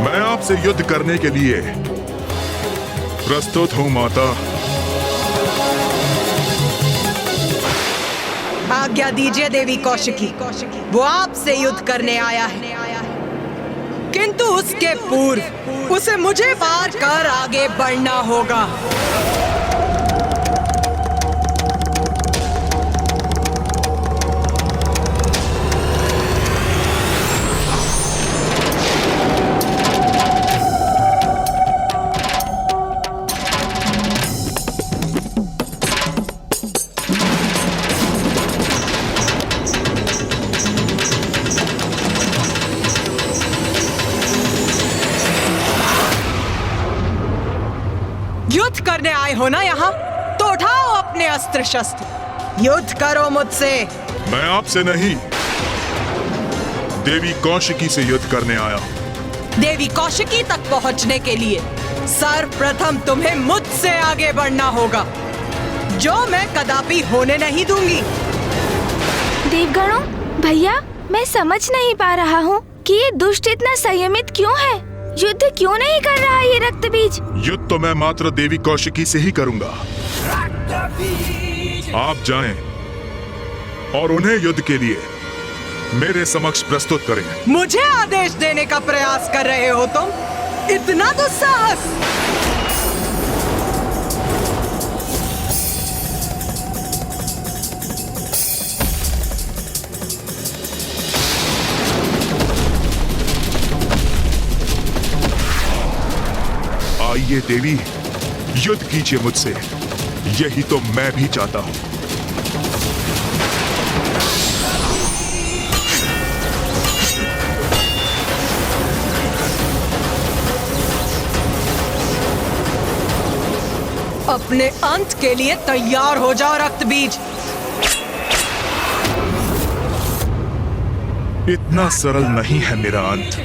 मैं आपसे युद्ध करने के लिए प्रस्तुत हूं माता। आज्ञा दीजिए देवी कौशिकी, वो आपसे युद्ध करने आया है, किंतु उसके पूर्व उसे मुझे पार कर आगे बढ़ना होगा। युद्ध करने आए हो ना यहाँ, तो उठाओ अपने अस्त्र शस्त्र, युद्ध करो मुझसे। मैं आपसे नहीं, देवी कौशिकी से युद्ध करने आया हूं। देवी कौशिकी तक पहुंचने के लिए सर्वप्रथम तुम्हें मुझसे आगे बढ़ना होगा, जो मैं कदापि होने नहीं दूंगी। देवगणों, भैया, मैं समझ नहीं पा रहा हूँ कि ये दुष्ट इतना संयमित क्यों है। युद्ध क्यों नहीं कर रहा ये रक्त बीज? युद्ध तो मैं मात्र देवी कौशिकी से ही करूंगा। आप जाएं और उन्हें युद्ध के लिए मेरे समक्ष प्रस्तुत करें। मुझे आदेश देने का प्रयास कर रहे हो तुम? इतना दुस्साहस! आइए देवी, युद्ध कीजिए मुझसे, यही तो मैं भी चाहता हूं। अपने अंत के लिए तैयार हो जाओ रक्त बीज। इतना सरल नहीं है मेरा अंत।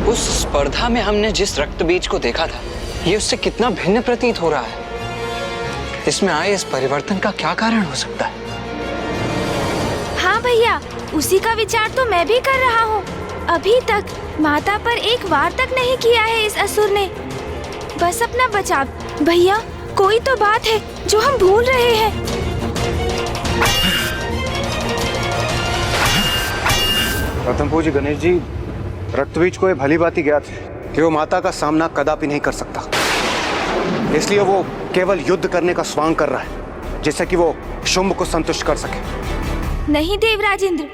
उस स्पर्धा में हमने जिस रक्त बीज को देखा था, ये उससे कितना भिन्न प्रतीत हो रहा है। इसमें आए इस परिवर्तन का क्या कारण हो सकता है? हाँ भैया, उसी का विचार तो मैं भी कर रहा हूँ। अभी तक माता पर एक वार तक नहीं किया है इस असुर ने। बस अपना बचाव। भैया, कोई तो बात है जो हम भूल रहे हैं। प्रथम पूज्य गणेश जी, रक्तबीज को ये भली बात ज्ञात है कि वो माता का सामना कदापि नहीं कर सकता, इसलिए वो केवल युद्ध करने का स्वांग कर रहा है, जिससे कि वो शुंभ को संतुष्ट कर सके। नहीं देवराजेंद्र,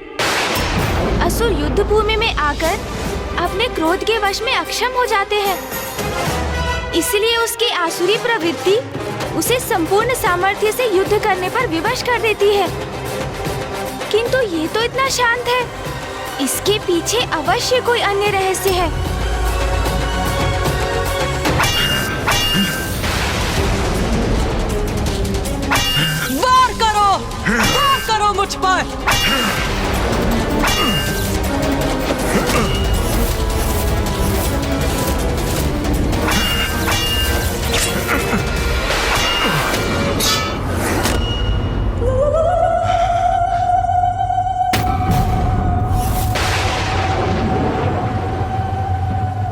असुर युद्ध भूमि में आकर अपने क्रोध के वश में अक्षम हो जाते हैं, इसलिए उसकी आसुरी प्रवृत्ति उसे संपूर्ण सामर्थ्य से युद्ध करने पर विवश कर देती है। किंतु ये तो इतना शांत है, इसके पीछे अवश्य कोई अन्य रहस्य है। वार करो मुझ पर।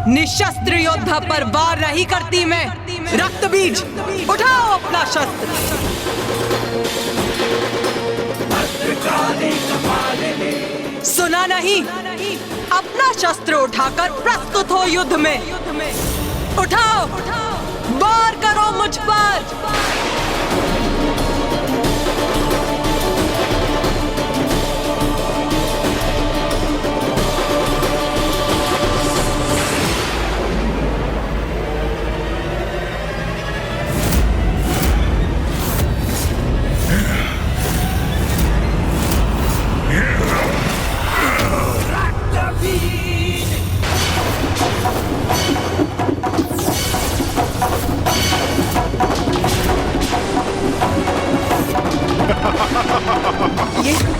निशस्त्र योद्धा पर वार नहीं करती मैं। रक्त बीज, उठाओ अपना शस्त्र। सुना नहीं? अपना शस्त्र उठाकर प्रस्तुत हो युद्ध में। उठाओ, वार करो मुझ पर।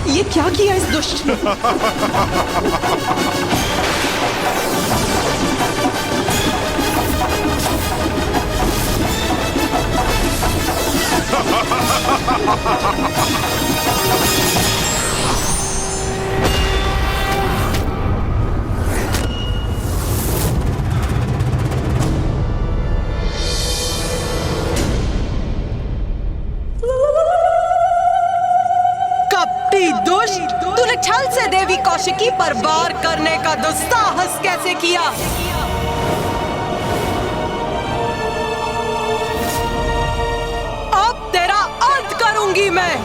ये क्या किया इस दुष्ट ने? तूने छल से देवी कौशिकी पर वार करने का दुस्साहस कैसे किया? अब तेरा अंत करूंगी मैं।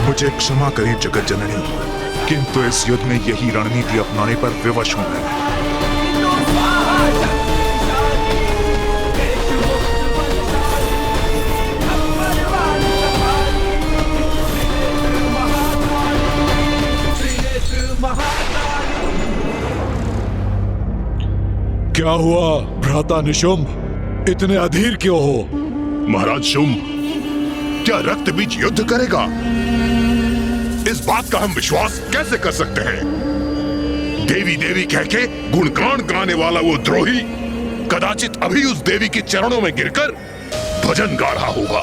मुझे क्षमा करें जगत जननी, किंतु इस युद्ध में यही रणनीति अपनाने पर विवश हूं मैं। क्या हुआ भ्राता निशुंभ, इतने अधीर क्यों हो? महाराज शुंभ, क्या रक्त बीज युद्ध करेगा? इस बात का हम विश्वास कैसे कर सकते हैं? देवी देवी कह के गुणगान गाने वाला वो द्रोही कदाचित अभी उस देवी के चरणों में गिरकर भजन गा रहा होगा।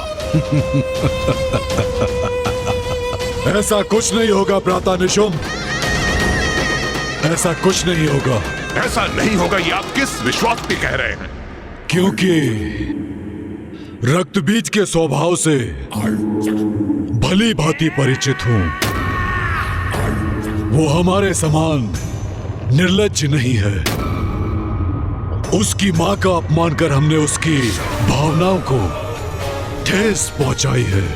ऐसा कुछ नहीं होगा भ्राता निशुंभ, ऐसा कुछ नहीं होगा। ऐसा नहीं होगा ये आप किस विश्वास पे कह रहे हैं? क्योंकि रक्त बीज के स्वभाव से भली भांति परिचित हूं। वो हमारे समान निर्लज्ज नहीं है। उसकी मां का अपमान कर हमने उसकी भावनाओं को ठेस पहुंचाई है,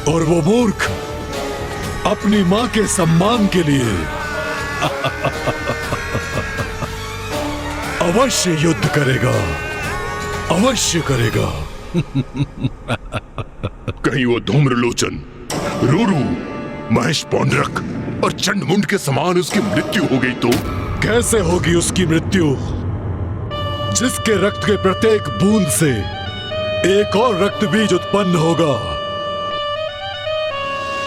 और वो मूर्ख अपनी मां के सम्मान के लिए अवश्य युद्ध करेगा, अवश्य करेगा। कहीं वो धूम्रलोचन, रूरू, महेश पौंड्रक और चंडमुंड के समान उसकी मृत्यु हो गई तो? कैसे होगी उसकी मृत्यु, जिसके रक्त के प्रत्येक बूंद से एक और रक्त बीज उत्पन्न होगा।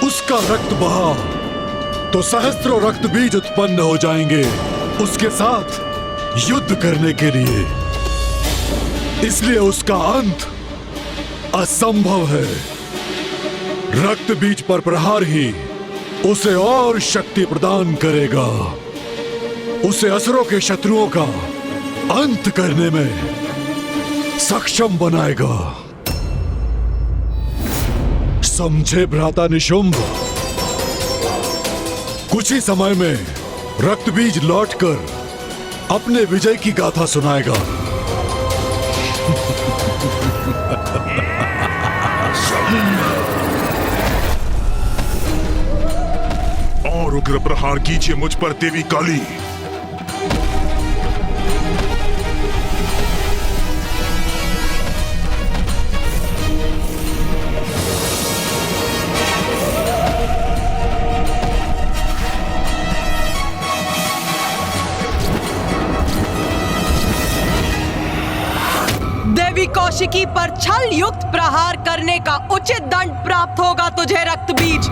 उसका रक्त बहा तो सहस्त्रों रक्त बीज उत्पन्न हो जाएंगे उसके साथ युद्ध करने के लिए। इसलिए उसका अंत असंभव है। रक्त बीज पर प्रहार ही उसे और शक्ति प्रदान करेगा, उसे असुरों के शत्रुओं का अंत करने में सक्षम बनाएगा। समझे भ्राता निशुंभ? कुछ ही समय में रक्त बीज लौटकर अपने विजय की गाथा सुनाएगा। और उग्र प्रहार कीजिए मुझ पर देवी काली। नपुंसकी पर छल युक्त प्रहार करने का उचित दंड प्राप्त होगा तुझे रक्तबीज।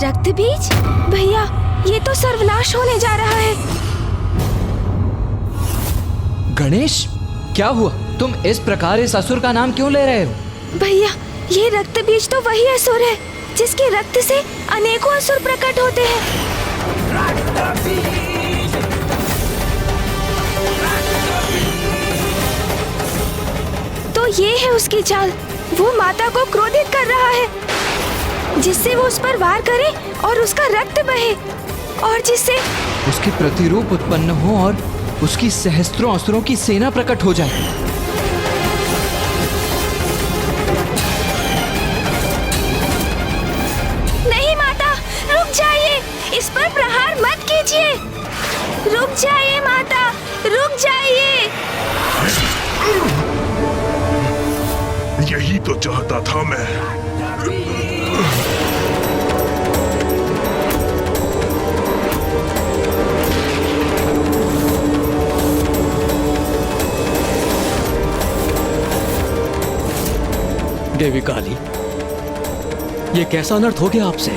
रक्तबीज? भैया, ये तो सर्वनाश होने जा रहा है। गणेश, क्या हुआ? तुम इस प्रकार इस असुर का नाम क्यों ले रहे हो? भैया, ये रक्तबीज तो वही असुर है जिसके रक्त से अनेकों असुर प्रकट होते हैं। तो ये है उसकी चाल। वो माता को क्रोधित कर रहा है जिससे वो उस पर वार करे और उसका रक्त बहे, और जिससे उसके प्रतिरूप उत्पन्न हो और उसकी सहस्त्रों असुरों की सेना प्रकट हो जाए। नहीं माता, रुक जाइए, इस पर प्रहार मत कीजिए। रुक जाइए माता, रुक जाइए। यही तो चाहता था मैं। देवी काली, ये कैसा अनर्थ हो गया आपसे?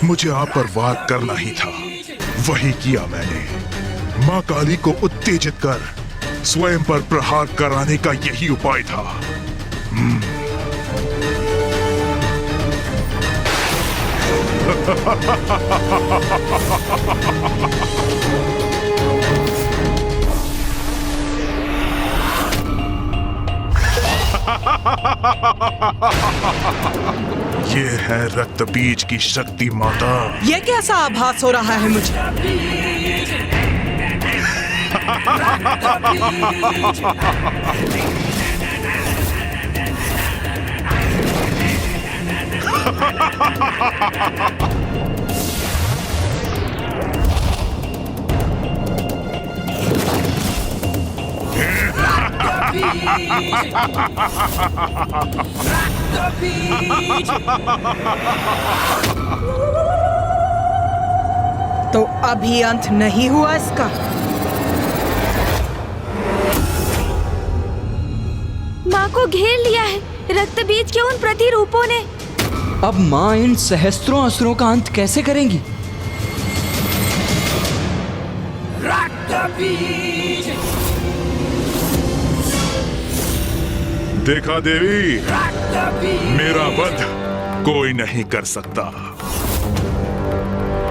मुझे आप पर वार करना ही था, वही किया मैंने। मां काली को उत्तेजित कर स्वयं पर प्रहार कराने का यही उपाय था। ये है रक्तबीज की शक्ति माता। ये कैसा आभास हो रहा है मुझे? तो अभी अंत नहीं हुआ इसका? माँ को घेर लिया है रक्तबीज के उन प्रतिरूपों ने। अब माँ इन सहस्त्रों असुरों का अंत कैसे करेंगी? देखा देवी, मेरा वध कोई नहीं कर सकता।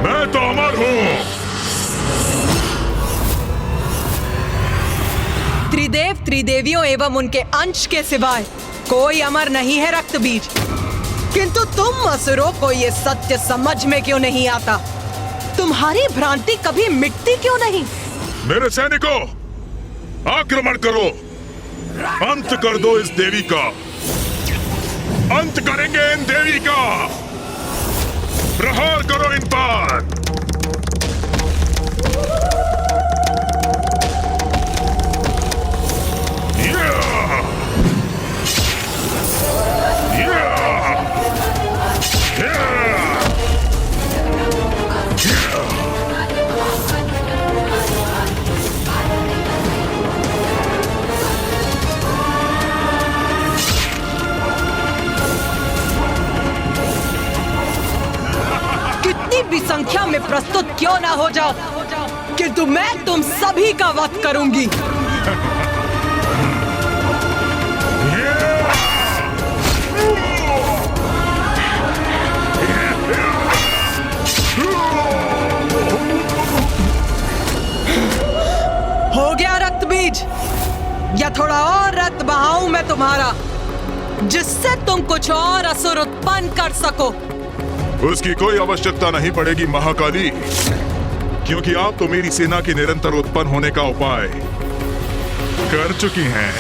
मैं तो अमर हूं। त्रिदेव त्रिदेवियों एवं उनके अंश के सिवाय कोई अमर नहीं है रक्तबीज। किंतु तुम असुरों को ये सत्य समझ में क्यों नहीं आता? तुम्हारी भ्रांति कभी मिटती क्यों नहीं? मेरे सैनिकों, आक्रमण करो, अंत कर दो इस देवी का। अंत करेंगे इन देवी का। प्रहार करो इन पर। भी संख्या में प्रस्तुत क्यों ना हो जाओ, किंतु मैं तुम सभी का वध करूंगी। हो गया रक्तबीज, या थोड़ा और रक्त बहाऊं मैं तुम्हारा, जिससे तुम कुछ और असुर उत्पन्न कर सको। उसकी कोई आवश्यकता नहीं पड़ेगी महाकाली, क्योंकि आप तो मेरी सेना के निरंतर उत्पन्न होने का उपाय कर चुकी हैं।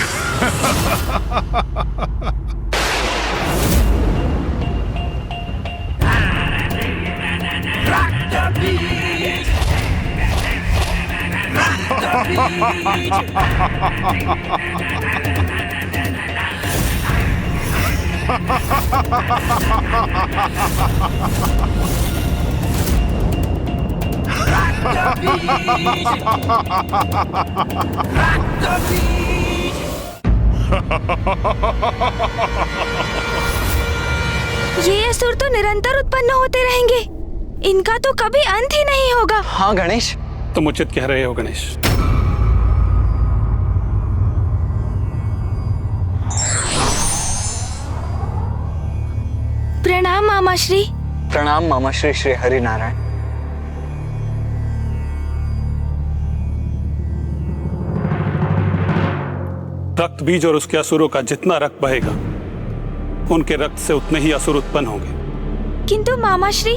ये असुर तो निरंतर उत्पन्न होते रहेंगे, इनका तो कभी अंत ही नहीं होगा। हाँ गणेश, तुम उचित कह रहे हो गणेश। प्रणाम मामाश्री। प्रणाम मामाश्री श्री हरि नारायण। रक्त बीज और उसके असुरों का जितना रक्त बहेगा, उनके रक्त से उतने ही असुर उत्पन्न होंगे। किंतु मामाश्री,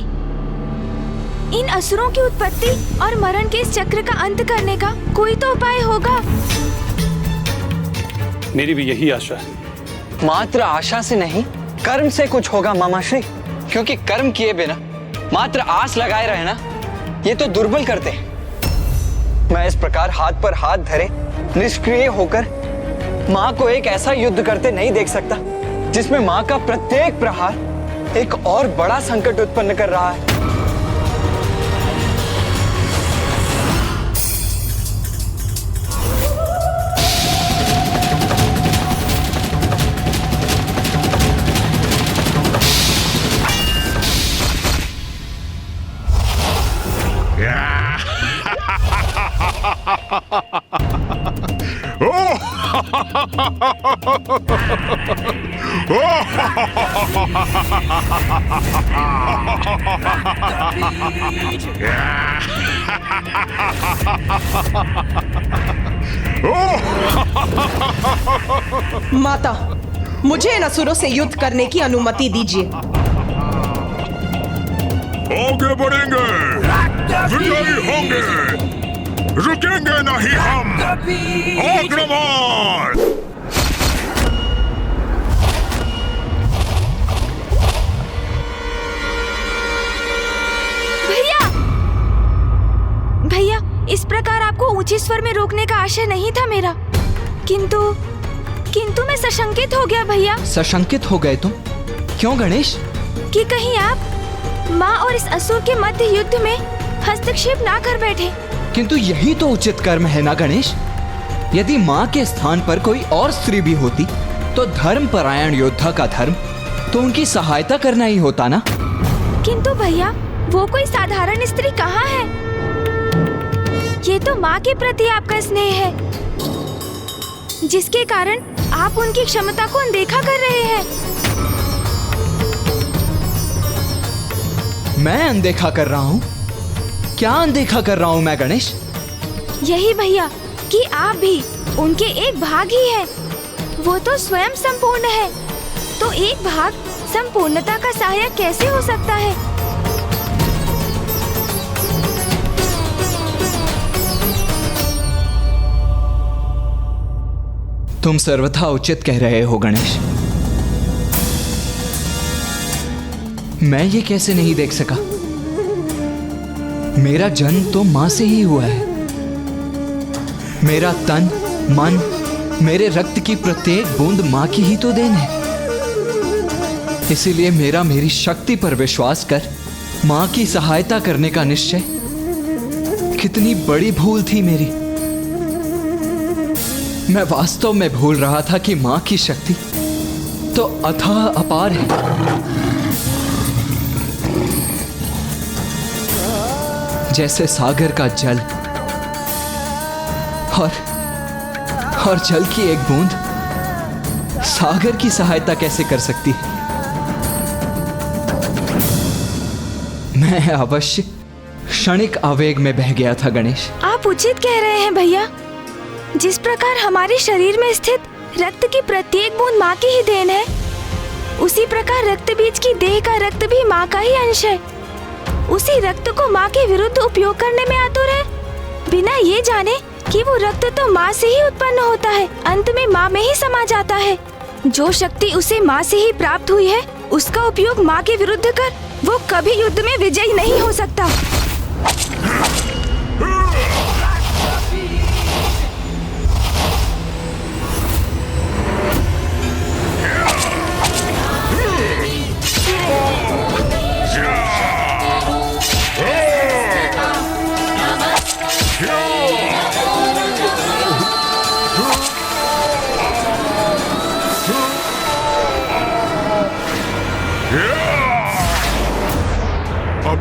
इन असुरों की उत्पत्ति और मरण के इस चक्र का अंत करने का कोई तो उपाय होगा। मेरी भी यही आशा है। मात्र आशा से नहीं, कर्म से कुछ होगा मामाश्री, क्योंकि कर्म किए बिना मात्र आस लगाए रहना ये तो दुर्बल करते हैं। मैं इस प्रकार हाथ पर हाथ धरे निष्क्रिय होकर माँ को एक ऐसा युद्ध करते नहीं देख सकता जिसमें माँ का प्रत्येक प्रहार एक और बड़ा संकट उत्पन्न कर रहा है। माता, मुझे इन असुरों से युद्ध करने की अनुमति दीजिए। आगे बढ़ेंगे, विजयी होंगे, रुकेंगे नहीं हम। आक्रमण! भैया, भैया, इस प्रकार आपको ऊंचे स्वर में रोकने का आशय नहीं था मेरा, किंतु मैं सशंकित हो गया भैया। सशंकित हो गए तुम? क्यों गणेश? कि कहीं आप माँ और इस असुर के मध्य युद्ध में हस्तक्षेप ना कर बैठे। किंतु यही तो उचित कर्म है ना गणेश। यदि माँ के स्थान पर कोई और स्त्री भी होती तो धर्मपरायण योद्धा का धर्म तो उनकी सहायता करना ही होता ना। किंतु भैया, वो कोई साधारण स्त्री कहाँ है? ये तो माँ के प्रति आपका स्नेह है, जिसके कारण आप उनकी क्षमता को अनदेखा कर रहे हैं। मैं अनदेखा कर रहा हूँ? क्या अनदेखा कर रहा हूँ मैं गणेश? यही भैया कि आप भी उनके एक भाग ही है। वो तो स्वयं संपूर्ण है, तो एक भाग संपूर्णता का सहायक कैसे हो सकता है? तुम सर्वथा उचित कह रहे हो गणेश। मैं ये कैसे नहीं देख सका? मेरा जन्म तो मां से ही हुआ है। मेरा तन, मन, मेरे रक्त की प्रत्येक बूंद मां की ही तो देन है। इसीलिए मेरी शक्ति पर विश्वास कर मां की सहायता करने का निश्चय कितनी बड़ी भूल थी मेरी। मैं वास्तव में भूल रहा था कि मां की शक्ति तो अथाह अपार है। जैसे सागर का जल और जल की एक बूंद सागर की सहायता कैसे कर सकती है? मैं अवश्य क्षणिक आवेग में बह गया था गणेश। आप उचित कह रहे हैं भैया। जिस प्रकार हमारे शरीर में स्थित रक्त की प्रत्येक बूंद माँ की ही देन है, उसी प्रकार रक्त बीज की देह का रक्त भी माँ का ही अंश है। उसी रक्त को माँ के विरुद्ध उपयोग करने में आतुर है, बिना ये जाने कि वो रक्त तो माँ से ही उत्पन्न होता है, अंत में माँ में ही समा जाता है। जो शक्ति उसे माँ से ही प्राप्त हुई है, उसका उपयोग माँ के विरुद्ध कर वो कभी युद्ध में विजयी नहीं हो सकता।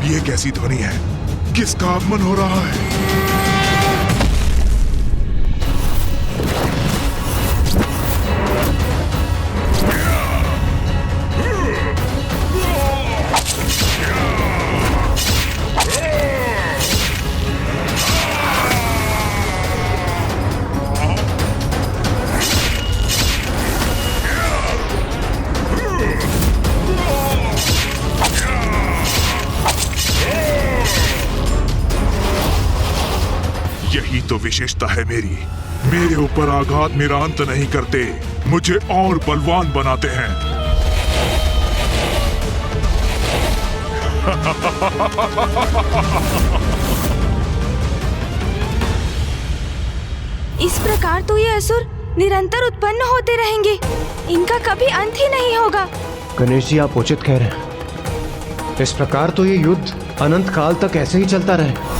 ये कैसी ध्वनि है? किसका आगमन हो रहा है? यही तो विशेषता है मेरी। मेरे ऊपर आघात मेरा अंत नहीं करते, मुझे और बलवान बनाते हैं। इस प्रकार तो ये असुर निरंतर उत्पन्न होते रहेंगे, इनका कभी अंत ही नहीं होगा। गणेश जी, आप उचित कह रहे हैं। इस प्रकार तो ये युद्ध अनंत काल तक ऐसे ही चलता रहे।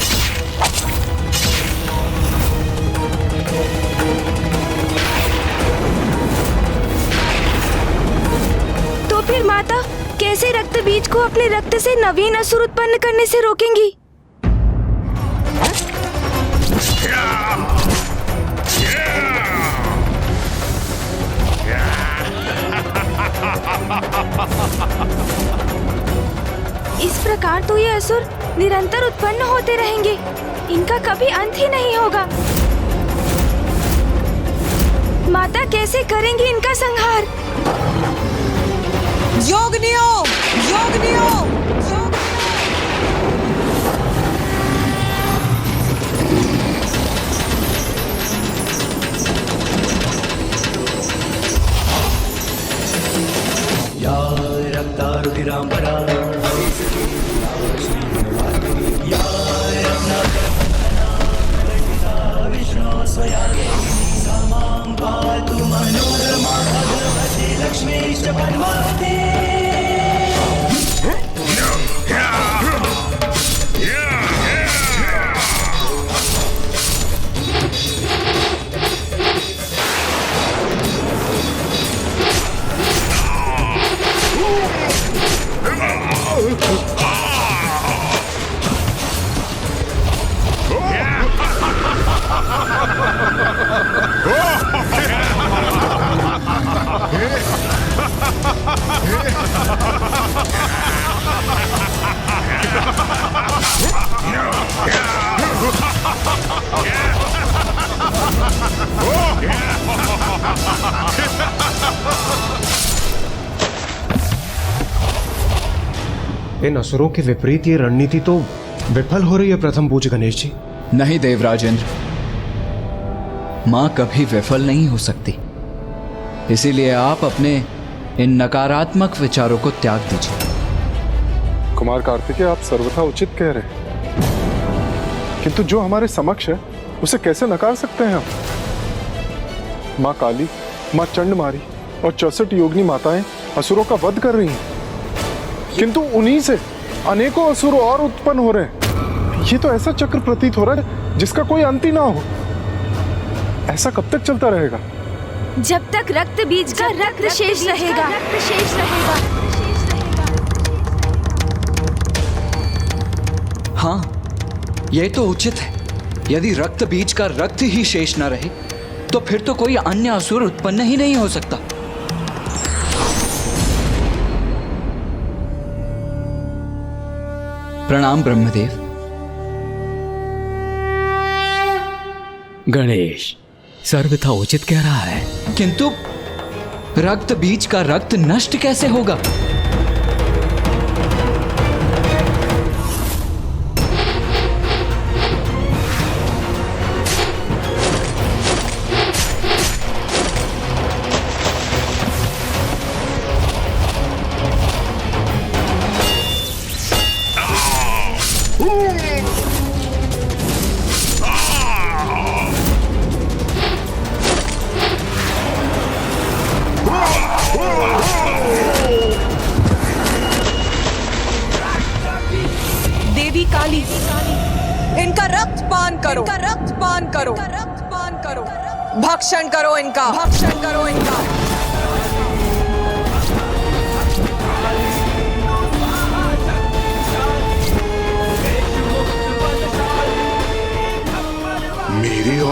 फिर माता कैसे रक्त बीज को अपने रक्त से नवीन असुर उत्पन्न करने से रोकेंगी? इस प्रकार तो ये असुर निरंतर उत्पन्न होते रहेंगे, इनका कभी अंत ही नहीं होगा। माता कैसे करेंगी इनका संहार? योगनियो, योगनियो, या रक्तारुधिरांबरा या विष्णु स्वयागे समां पातु मनोरमा भगवती लक्ष्मीश्च पद्मावती। इन असुरों के विपरीत ये रणनीति तो विफल हो रही है प्रथम पूज्य गणेश जी। नहीं देवराजेंद्र, मां कभी विफल नहीं हो सकती। इसीलिए आप अपने इन नकारात्मक विचारों को त्याग दीजिए। कुमार कार्तिकेय, आप सर्वथा उचित कह रहे हैं, किंतु जो हमारे समक्ष है उसे कैसे नकार सकते हैं हम? माँ काली, माँ चंडमारी और 64 योगिनी माताएं असुरों का वध कर रही हैं, किंतु उन्हीं से अनेकों असुर और उत्पन्न हो रहे हैं। ये तो ऐसा चक्र प्रतीत हो रहा है जिसका कोई अंत ही ना हो। ऐसा कब तक चलता रहेगा? जब तक रक्त बीज का रक्त शेष रहेगा। हाँ, यह तो उचित है। यदि रक्त बीज का रक्त ही शेष न रहे तो फिर तो कोई अन्य असुर उत्पन्न ही नहीं हो सकता। प्रणाम ब्रह्मदेव। गणेश सर्वथा उचित कह रहा है, किंतु रक्त बीज का रक्त नष्ट कैसे होगा? देवी काली, इनका रक्त पान करो, इनका रक्त पान करो, रक्त पान करो, भक्षण करो इनका, भक्षण करो इनका।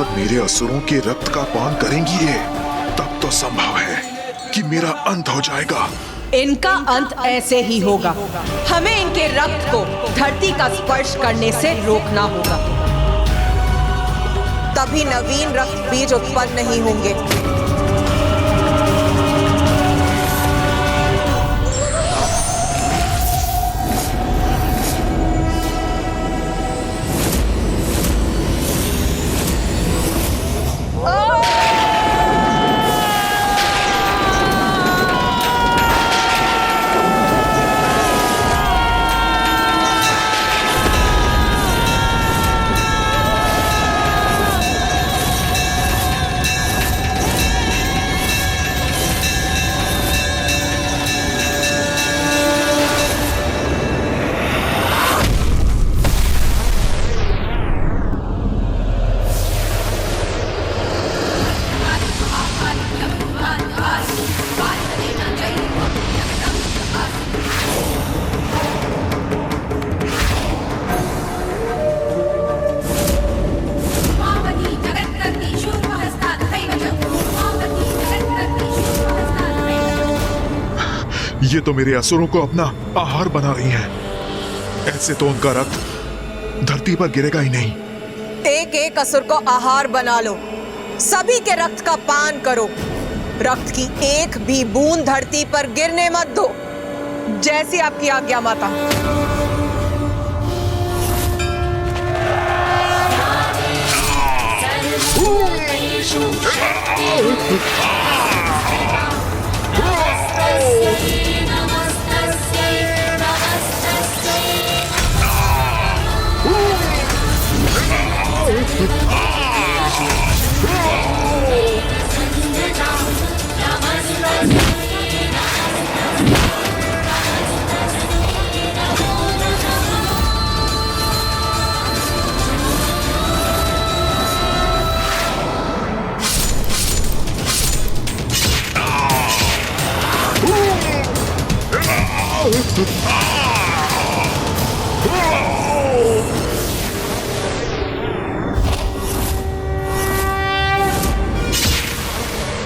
और मेरे असुरों के रक्त का पान करेंगी ये, तब तो संभव है कि मेरा अंत हो जाएगा। इनका अंत ऐसे ही होगा। हमें इनके रक्त को धरती का स्पर्श करने से रोकना होगा, तभी नवीन रक्त बीज उत्पन्न नहीं होंगे। ये तो मेरे असुरों को अपना आहार बना रही है। ऐसे तो उनका रक्त धरती पर गिरेगा ही नहीं। एक एक असुर को आहार बना लो, सभी के रक्त का पान करो। रक्त की एक भी बूंद धरती पर गिरने मत दो। जैसी आपकी आज्ञा माता।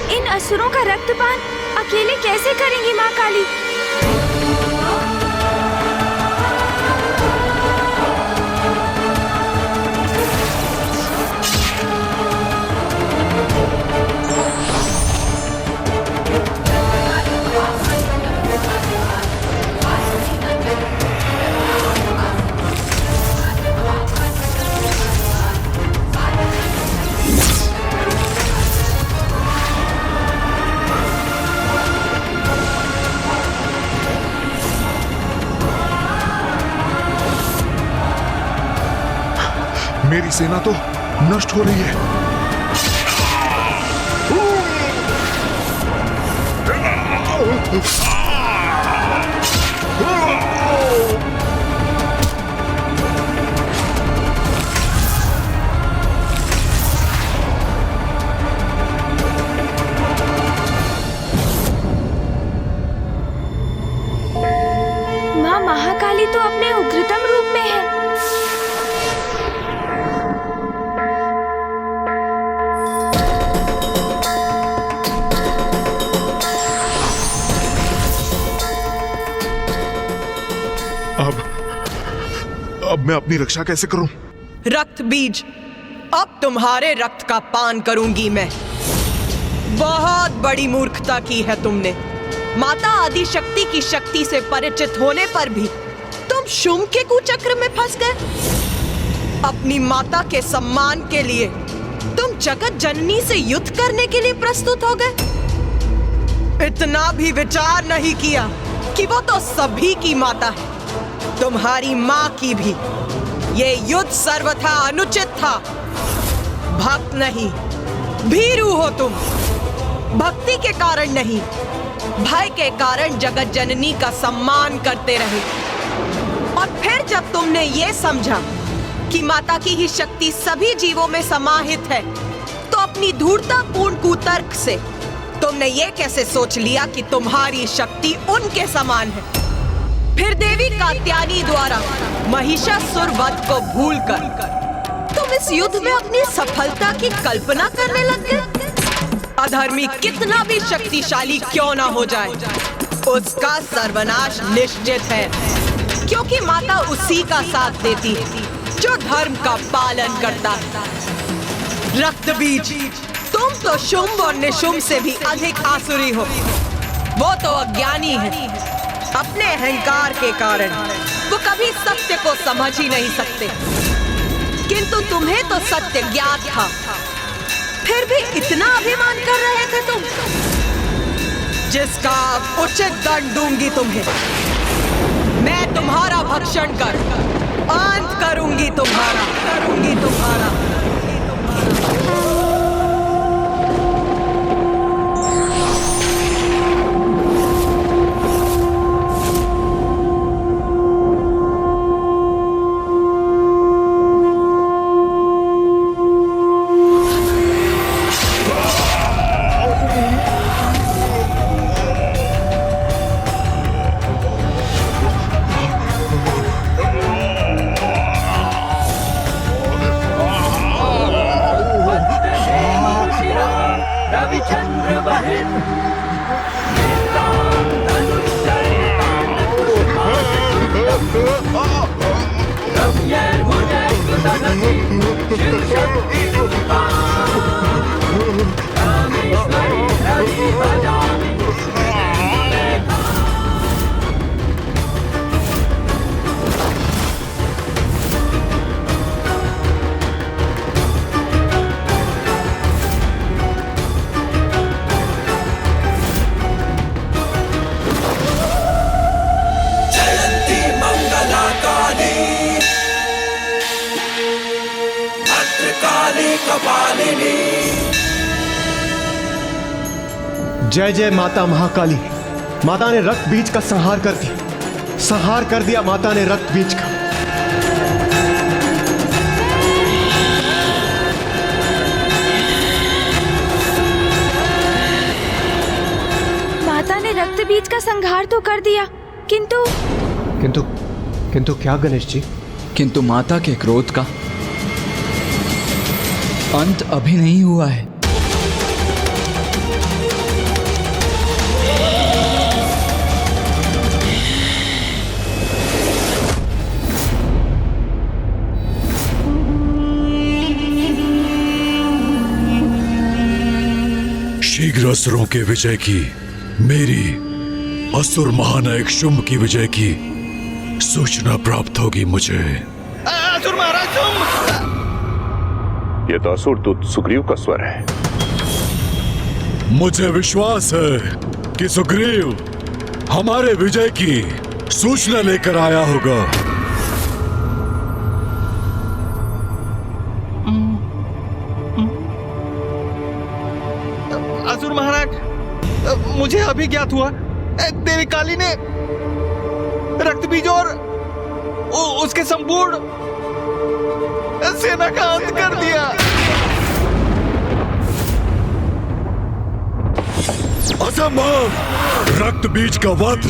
इन असुरों का रक्तपान अकेले कैसे करेंगी माँ काली? मेरी सेना तो नष्ट हो रही है। माँ महाकाली तो अपने उग्रतम रूप में है। अब मैं अपनी रक्षा कैसे करूं? रक्त बीज, अब तुम्हारे रक्त का पान करूंगी मैं। बहुत बड़ी मूर्खता की है तुमने। माता आदि शक्ति की शक्ति से परिचित होने पर भी तुम शुंभ के कुचक्र में फंस गए। अपनी माता के सम्मान के लिए तुम जगत जननी से युद्ध करने के लिए प्रस्तुत हो गए। इतना भी विचार नहीं किया कि वो तो सभी की माता है, तुम्हारी माँ की भी। ये युद्ध सर्वथा अनुचित था। भक्त नहीं, भीरू हो तुम। भक्ति के कारण नहीं, भय के कारण जगत जननी का सम्मान करते रहे। और फिर जब तुमने ये समझा कि माता की ही शक्ति सभी जीवों में समाहित है, तो अपनी धूर्ततापूर्ण कुतर्क से तुमने ये कैसे सोच लिया कि तुम्हारी शक्ति उनके समान है। फिर देवी कात्यायनी द्वारा महिषासुर वध को भूलकर तुम इस युद्ध में अपनी सफलता की कल्पना करने लग गए? अधर्मी कितना भी शक्तिशाली क्यों ना हो जाए, उसका सर्वनाश निश्चित है, क्योंकि माता उसी का साथ देती जो धर्म का पालन करता है। रक्त बीज, तुम तो शुंभ और निशुंभ से भी अधिक आसुरी हो। वो तो अज्ञानी है, अपने अहंकार के कारण वो कभी सत्य को समझ ही नहीं सकते, किंतु तुम्हें तो सत्य ज्ञात था, फिर भी इतना अभिमान कर रहे थे तुम, जिसका उचित दंड दूंगी तुम्हें। मैं तुम्हारा भक्षण कर अंत करूंगी तुम्हारा। जय जय माता महाकाली। माता ने रक्त बीज का संहार कर दिया, संहार कर दिया माता ने रक्त बीज का। माता ने रक्त बीज का संहार तो कर दिया, किंतु किंतु क्या गणेश जी? किंतु माता के क्रोध का अंत अभी नहीं हुआ है। शीघ्र असुरों के विजय की, मेरी असुर महानायक शुंभ की विजय की सूचना प्राप्त होगी मुझे। असुर महाराज शुंभ! ये तो असुर दूत सुग्रीव का स्वर है। मुझे विश्वास है कि सुग्रीव हमारे विजय की सूचना लेकर आया होगा। असुर महाराज, मुझे अभी ज्ञात हुआ देवी काली ने रक्त बीज और उसके संपूर्ण सेना का अंत कर दिया। असंभव! रक्त बीज का वध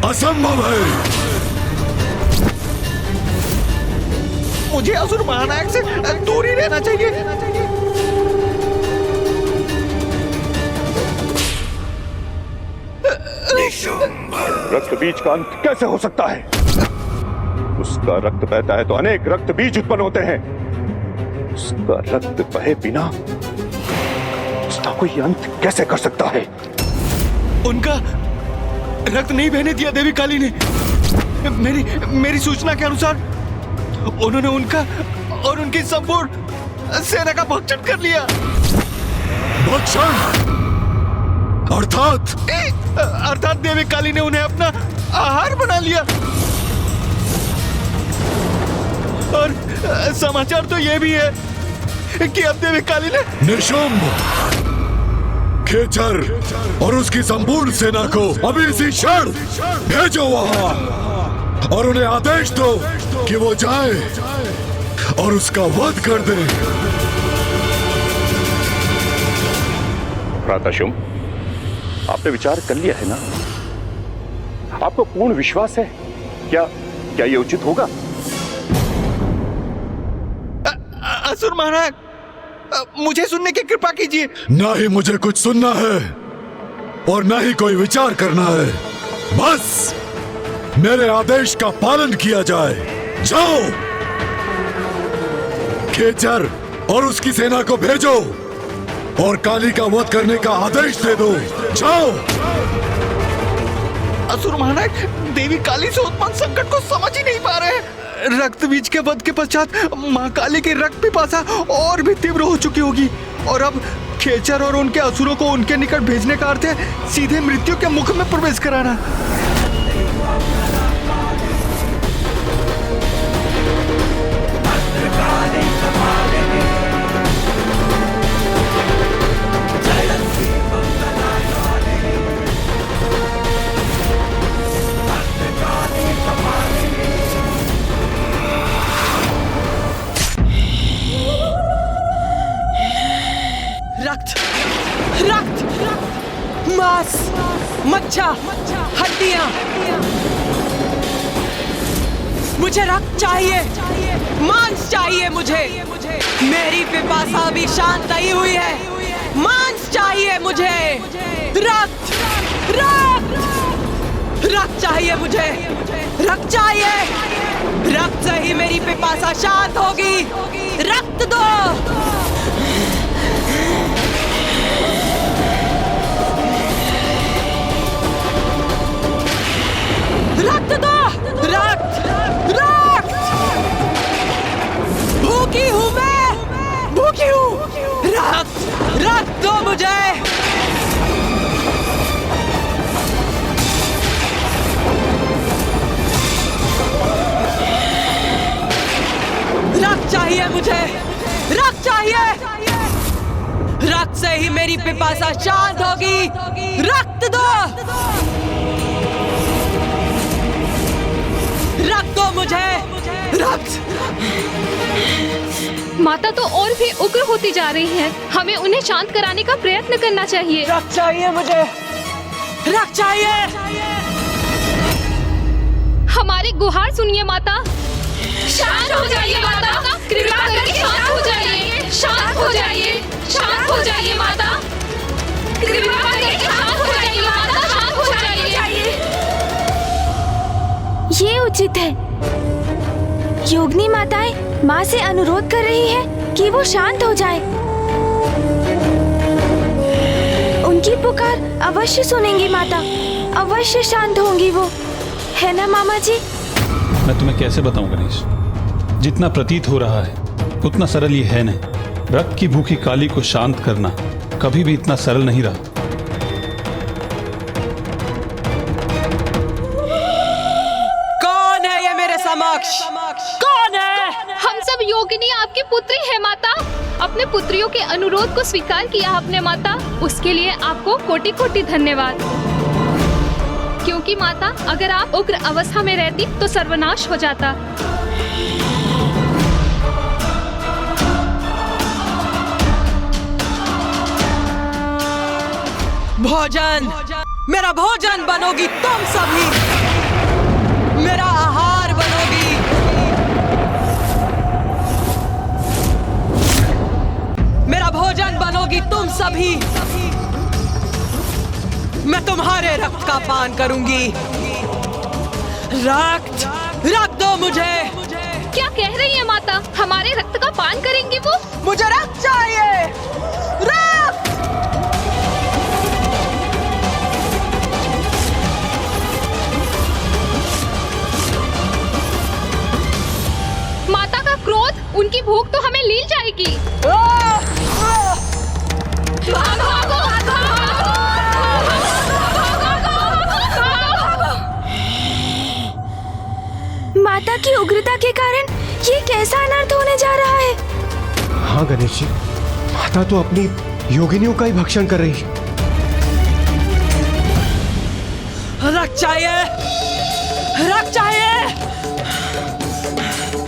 असंभव है। मुझे असुर महानायक से दूर ही रहना चाहिए। रक्त बीज का अंत कैसे हो सकता है? उसका रक्त बहता है तो अनेक रक्त बीज उत्पन्न होते हैं। उसका रक्त बहे बिना उसका कोई अंत कैसे कर सकता है? उनका रक्त नहीं बहने दिया देवी काली ने। मेरी सूचना के अनुसार उन्होंने उनका और उनकी संपूर्ण सेना का भक्षण कर लिया। भक्षण? अर्थात देवी काली ने उन्हें अपना आहार बना लिया। और समाचार तो यह भी है कि अब देवी काली ने निशुंभ, खेचर और उसकी संपूर्ण सेना को अभी इसी क्षण भेजो वहां और उन्हें आदेश दो कि वो जाए और उसका वध कर दे। भ्राता शुंभ, आपने विचार कर लिया है ना? आपको पूर्ण विश्वास है? क्या ये उचित होगा? असुर महाराज, मुझे सुनने की कृपा कीजिए। ना ही मुझे कुछ सुनना है और ना ही कोई विचार करना है। बस मेरे आदेश का पालन किया जाए। जाओ, खेचर और उसकी सेना को भेजो और काली का वध करने का आदेश दे दो। जाओ। असुर महाराज, देवी काली से उत्पन्न संकट को समझ ही नहीं पा रहे। रक्त बीज के वध के पश्चात माँ काली की रक्त पिपासा और भी तीव्र हो चुकी होगी, और अब खेचर और उनके असुरों को उनके निकट भेजने का अर्थ है सीधे मृत्यु के मुख में प्रवेश कराना। रक्त, मांस, मज्जा, हड्डियां। मुझे रक्त चाहिए, मांस चाहिए मुझे। मेरी पिपासा भी शांत नहीं हुई है। मांस चाहिए मुझे। रक्त, रक्त, रक्त चाहिए मुझे। रक्त चाहिए। रक्त से ही मेरी पिपासा शांत होगी। रक्त दो। रक्त दो। रक्त, रक्त। भूखी हूं मैं, भूखी हूं। रक्त, रक्त दो मुझे। रक्त चाहिए मुझे। रक्त चाहिए। रक्त से ही मेरी पिपासा शांत होगी। रक्त दो। रक्त दो मुझे। रक्त। माता तो और भी उग्र होती जा रही है। हमें उन्हें शांत कराने का प्रयत्न करना चाहिए। रक्त चाहिए मुझे। रक्त चाहिए। हमारी गुहार सुनिए माता। शांत हो जाइए माता, कृपा करके शांत हो जाइए। शांत हो जाइए, शांत हो जाइए माता, कृपा करके शांत हो जाइए माता, शांत हो जाइए। ये उचित है। योगिनी माताएं माँ से अनुरोध कर रही है कि वो शांत हो जाए। उनकी पुकार अवश्य सुनेंगी माता, अवश्य शांत होंगी वो, है ना मामा जी? मैं तुम्हें कैसे बताऊं गणेश, जितना प्रतीत हो रहा है उतना सरल ये है नहीं। रक्त की भूखी काली को शांत करना कभी भी इतना सरल नहीं रहा। कौन है ये मेरे समक्ष? कौन है? हम सब योगिनी आपकी पुत्री है माता। अपने पुत्रियों के अनुरोध को स्वीकार किया आपने माता, उसके लिए आपको कोटि कोटि धन्यवाद। क्योंकि माता, अगर आप उग्र अवस्था में रहती तो सर्वनाश हो जाता। भोजन, मेरा भोजन बनोगी तुम सभी, मेरा आहार बनोगी। मेरा भोजन बनोगी तुम सभी। मैं तुम्हारे रक्त का पान करूंगी। रक्त, रक्त दो मुझे। क्या कह रही है माता? हमारे रक्त का पान करेंगी वो? मुझे रक्त चाहिए। रक्त। माता का क्रोध, उनकी भूख तो हमें लील जाएगी। माता की उग्रता के कारण ये कैसा अनर्थ होने जा रहा है? हाँ गणेश जी, माता तो अपनी योगिनियों का ही भक्षण कर रही है। रक्त चाहिए। रक्त चाहिए।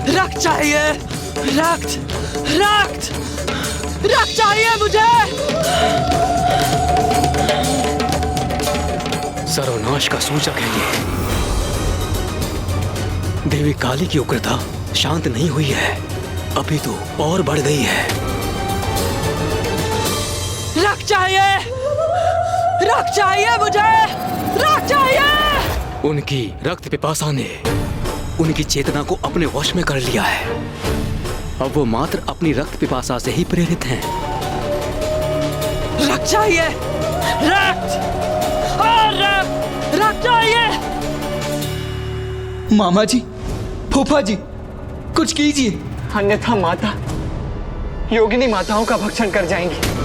रक्त चाहिए। रक्त, रक्त, रक्त चाहिए मुझे। सर्वनाश का सूचक है ये। देवी काली की उग्रता शांत नहीं हुई है। अभी तो और बढ़ गई है। रक्त चाहिए, रक्त चाहिए मुझे, रक्त चाहिए। उनकी रक्त पिपासा ने उनकी चेतना को अपने वश में कर लिया है। अब वो मात्र अपनी रक्त पिपासा से ही प्रेरित हैं। रक्त चाहिए, रक्त और रक्त चाहिए। मामा जी, फूफा जी, कुछ कीजिए, अन्यथा माता योगिनी माताओं का भक्षण कर जाएंगी।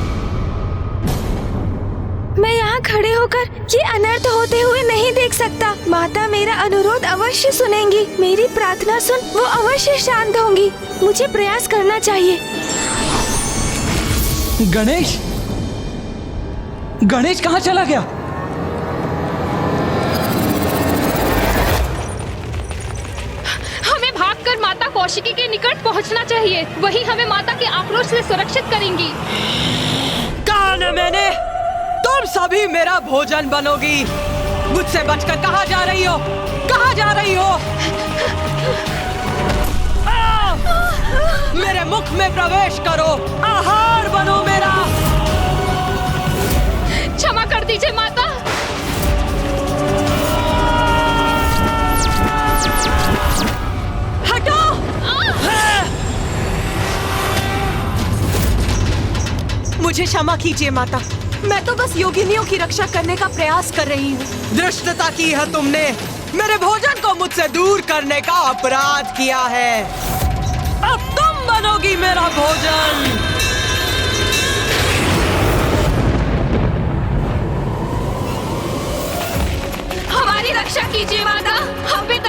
मैं यहाँ खड़े होकर ये अनर्थ होते हुए नहीं देख सकता। माता मेरा अनुरोध अवश्य सुनेंगी। मेरी प्रार्थना सुन वो अवश्य शांत होंगी। मुझे प्रयास करना चाहिए। गणेश, गणेश कहाँ चला गया? हमें भागकर माता कौशिकी के निकट पहुंचना चाहिए। वही हमें माता के आक्रोश से सुरक्षित करेंगी। कहा न मैंने, तुम सभी मेरा भोजन बनोगी। मुझसे बचकर कहाँ जा रही हो? कहाँ जा रही हो? मेरे मुख में प्रवेश करो, आहार बनो मेरा। क्षमा कर दीजिए माता। हटो। मुझे क्षमा कीजिए माता, मैं तो बस योगिनियों की रक्षा करने का प्रयास कर रही हूँ। धृष्टता की है तुमने, मेरे भोजन को मुझसे दूर करने का अपराध किया है। अब तुम बनोगी मेरा भोजन। हमारी रक्षा कीजिए माता, हम बिना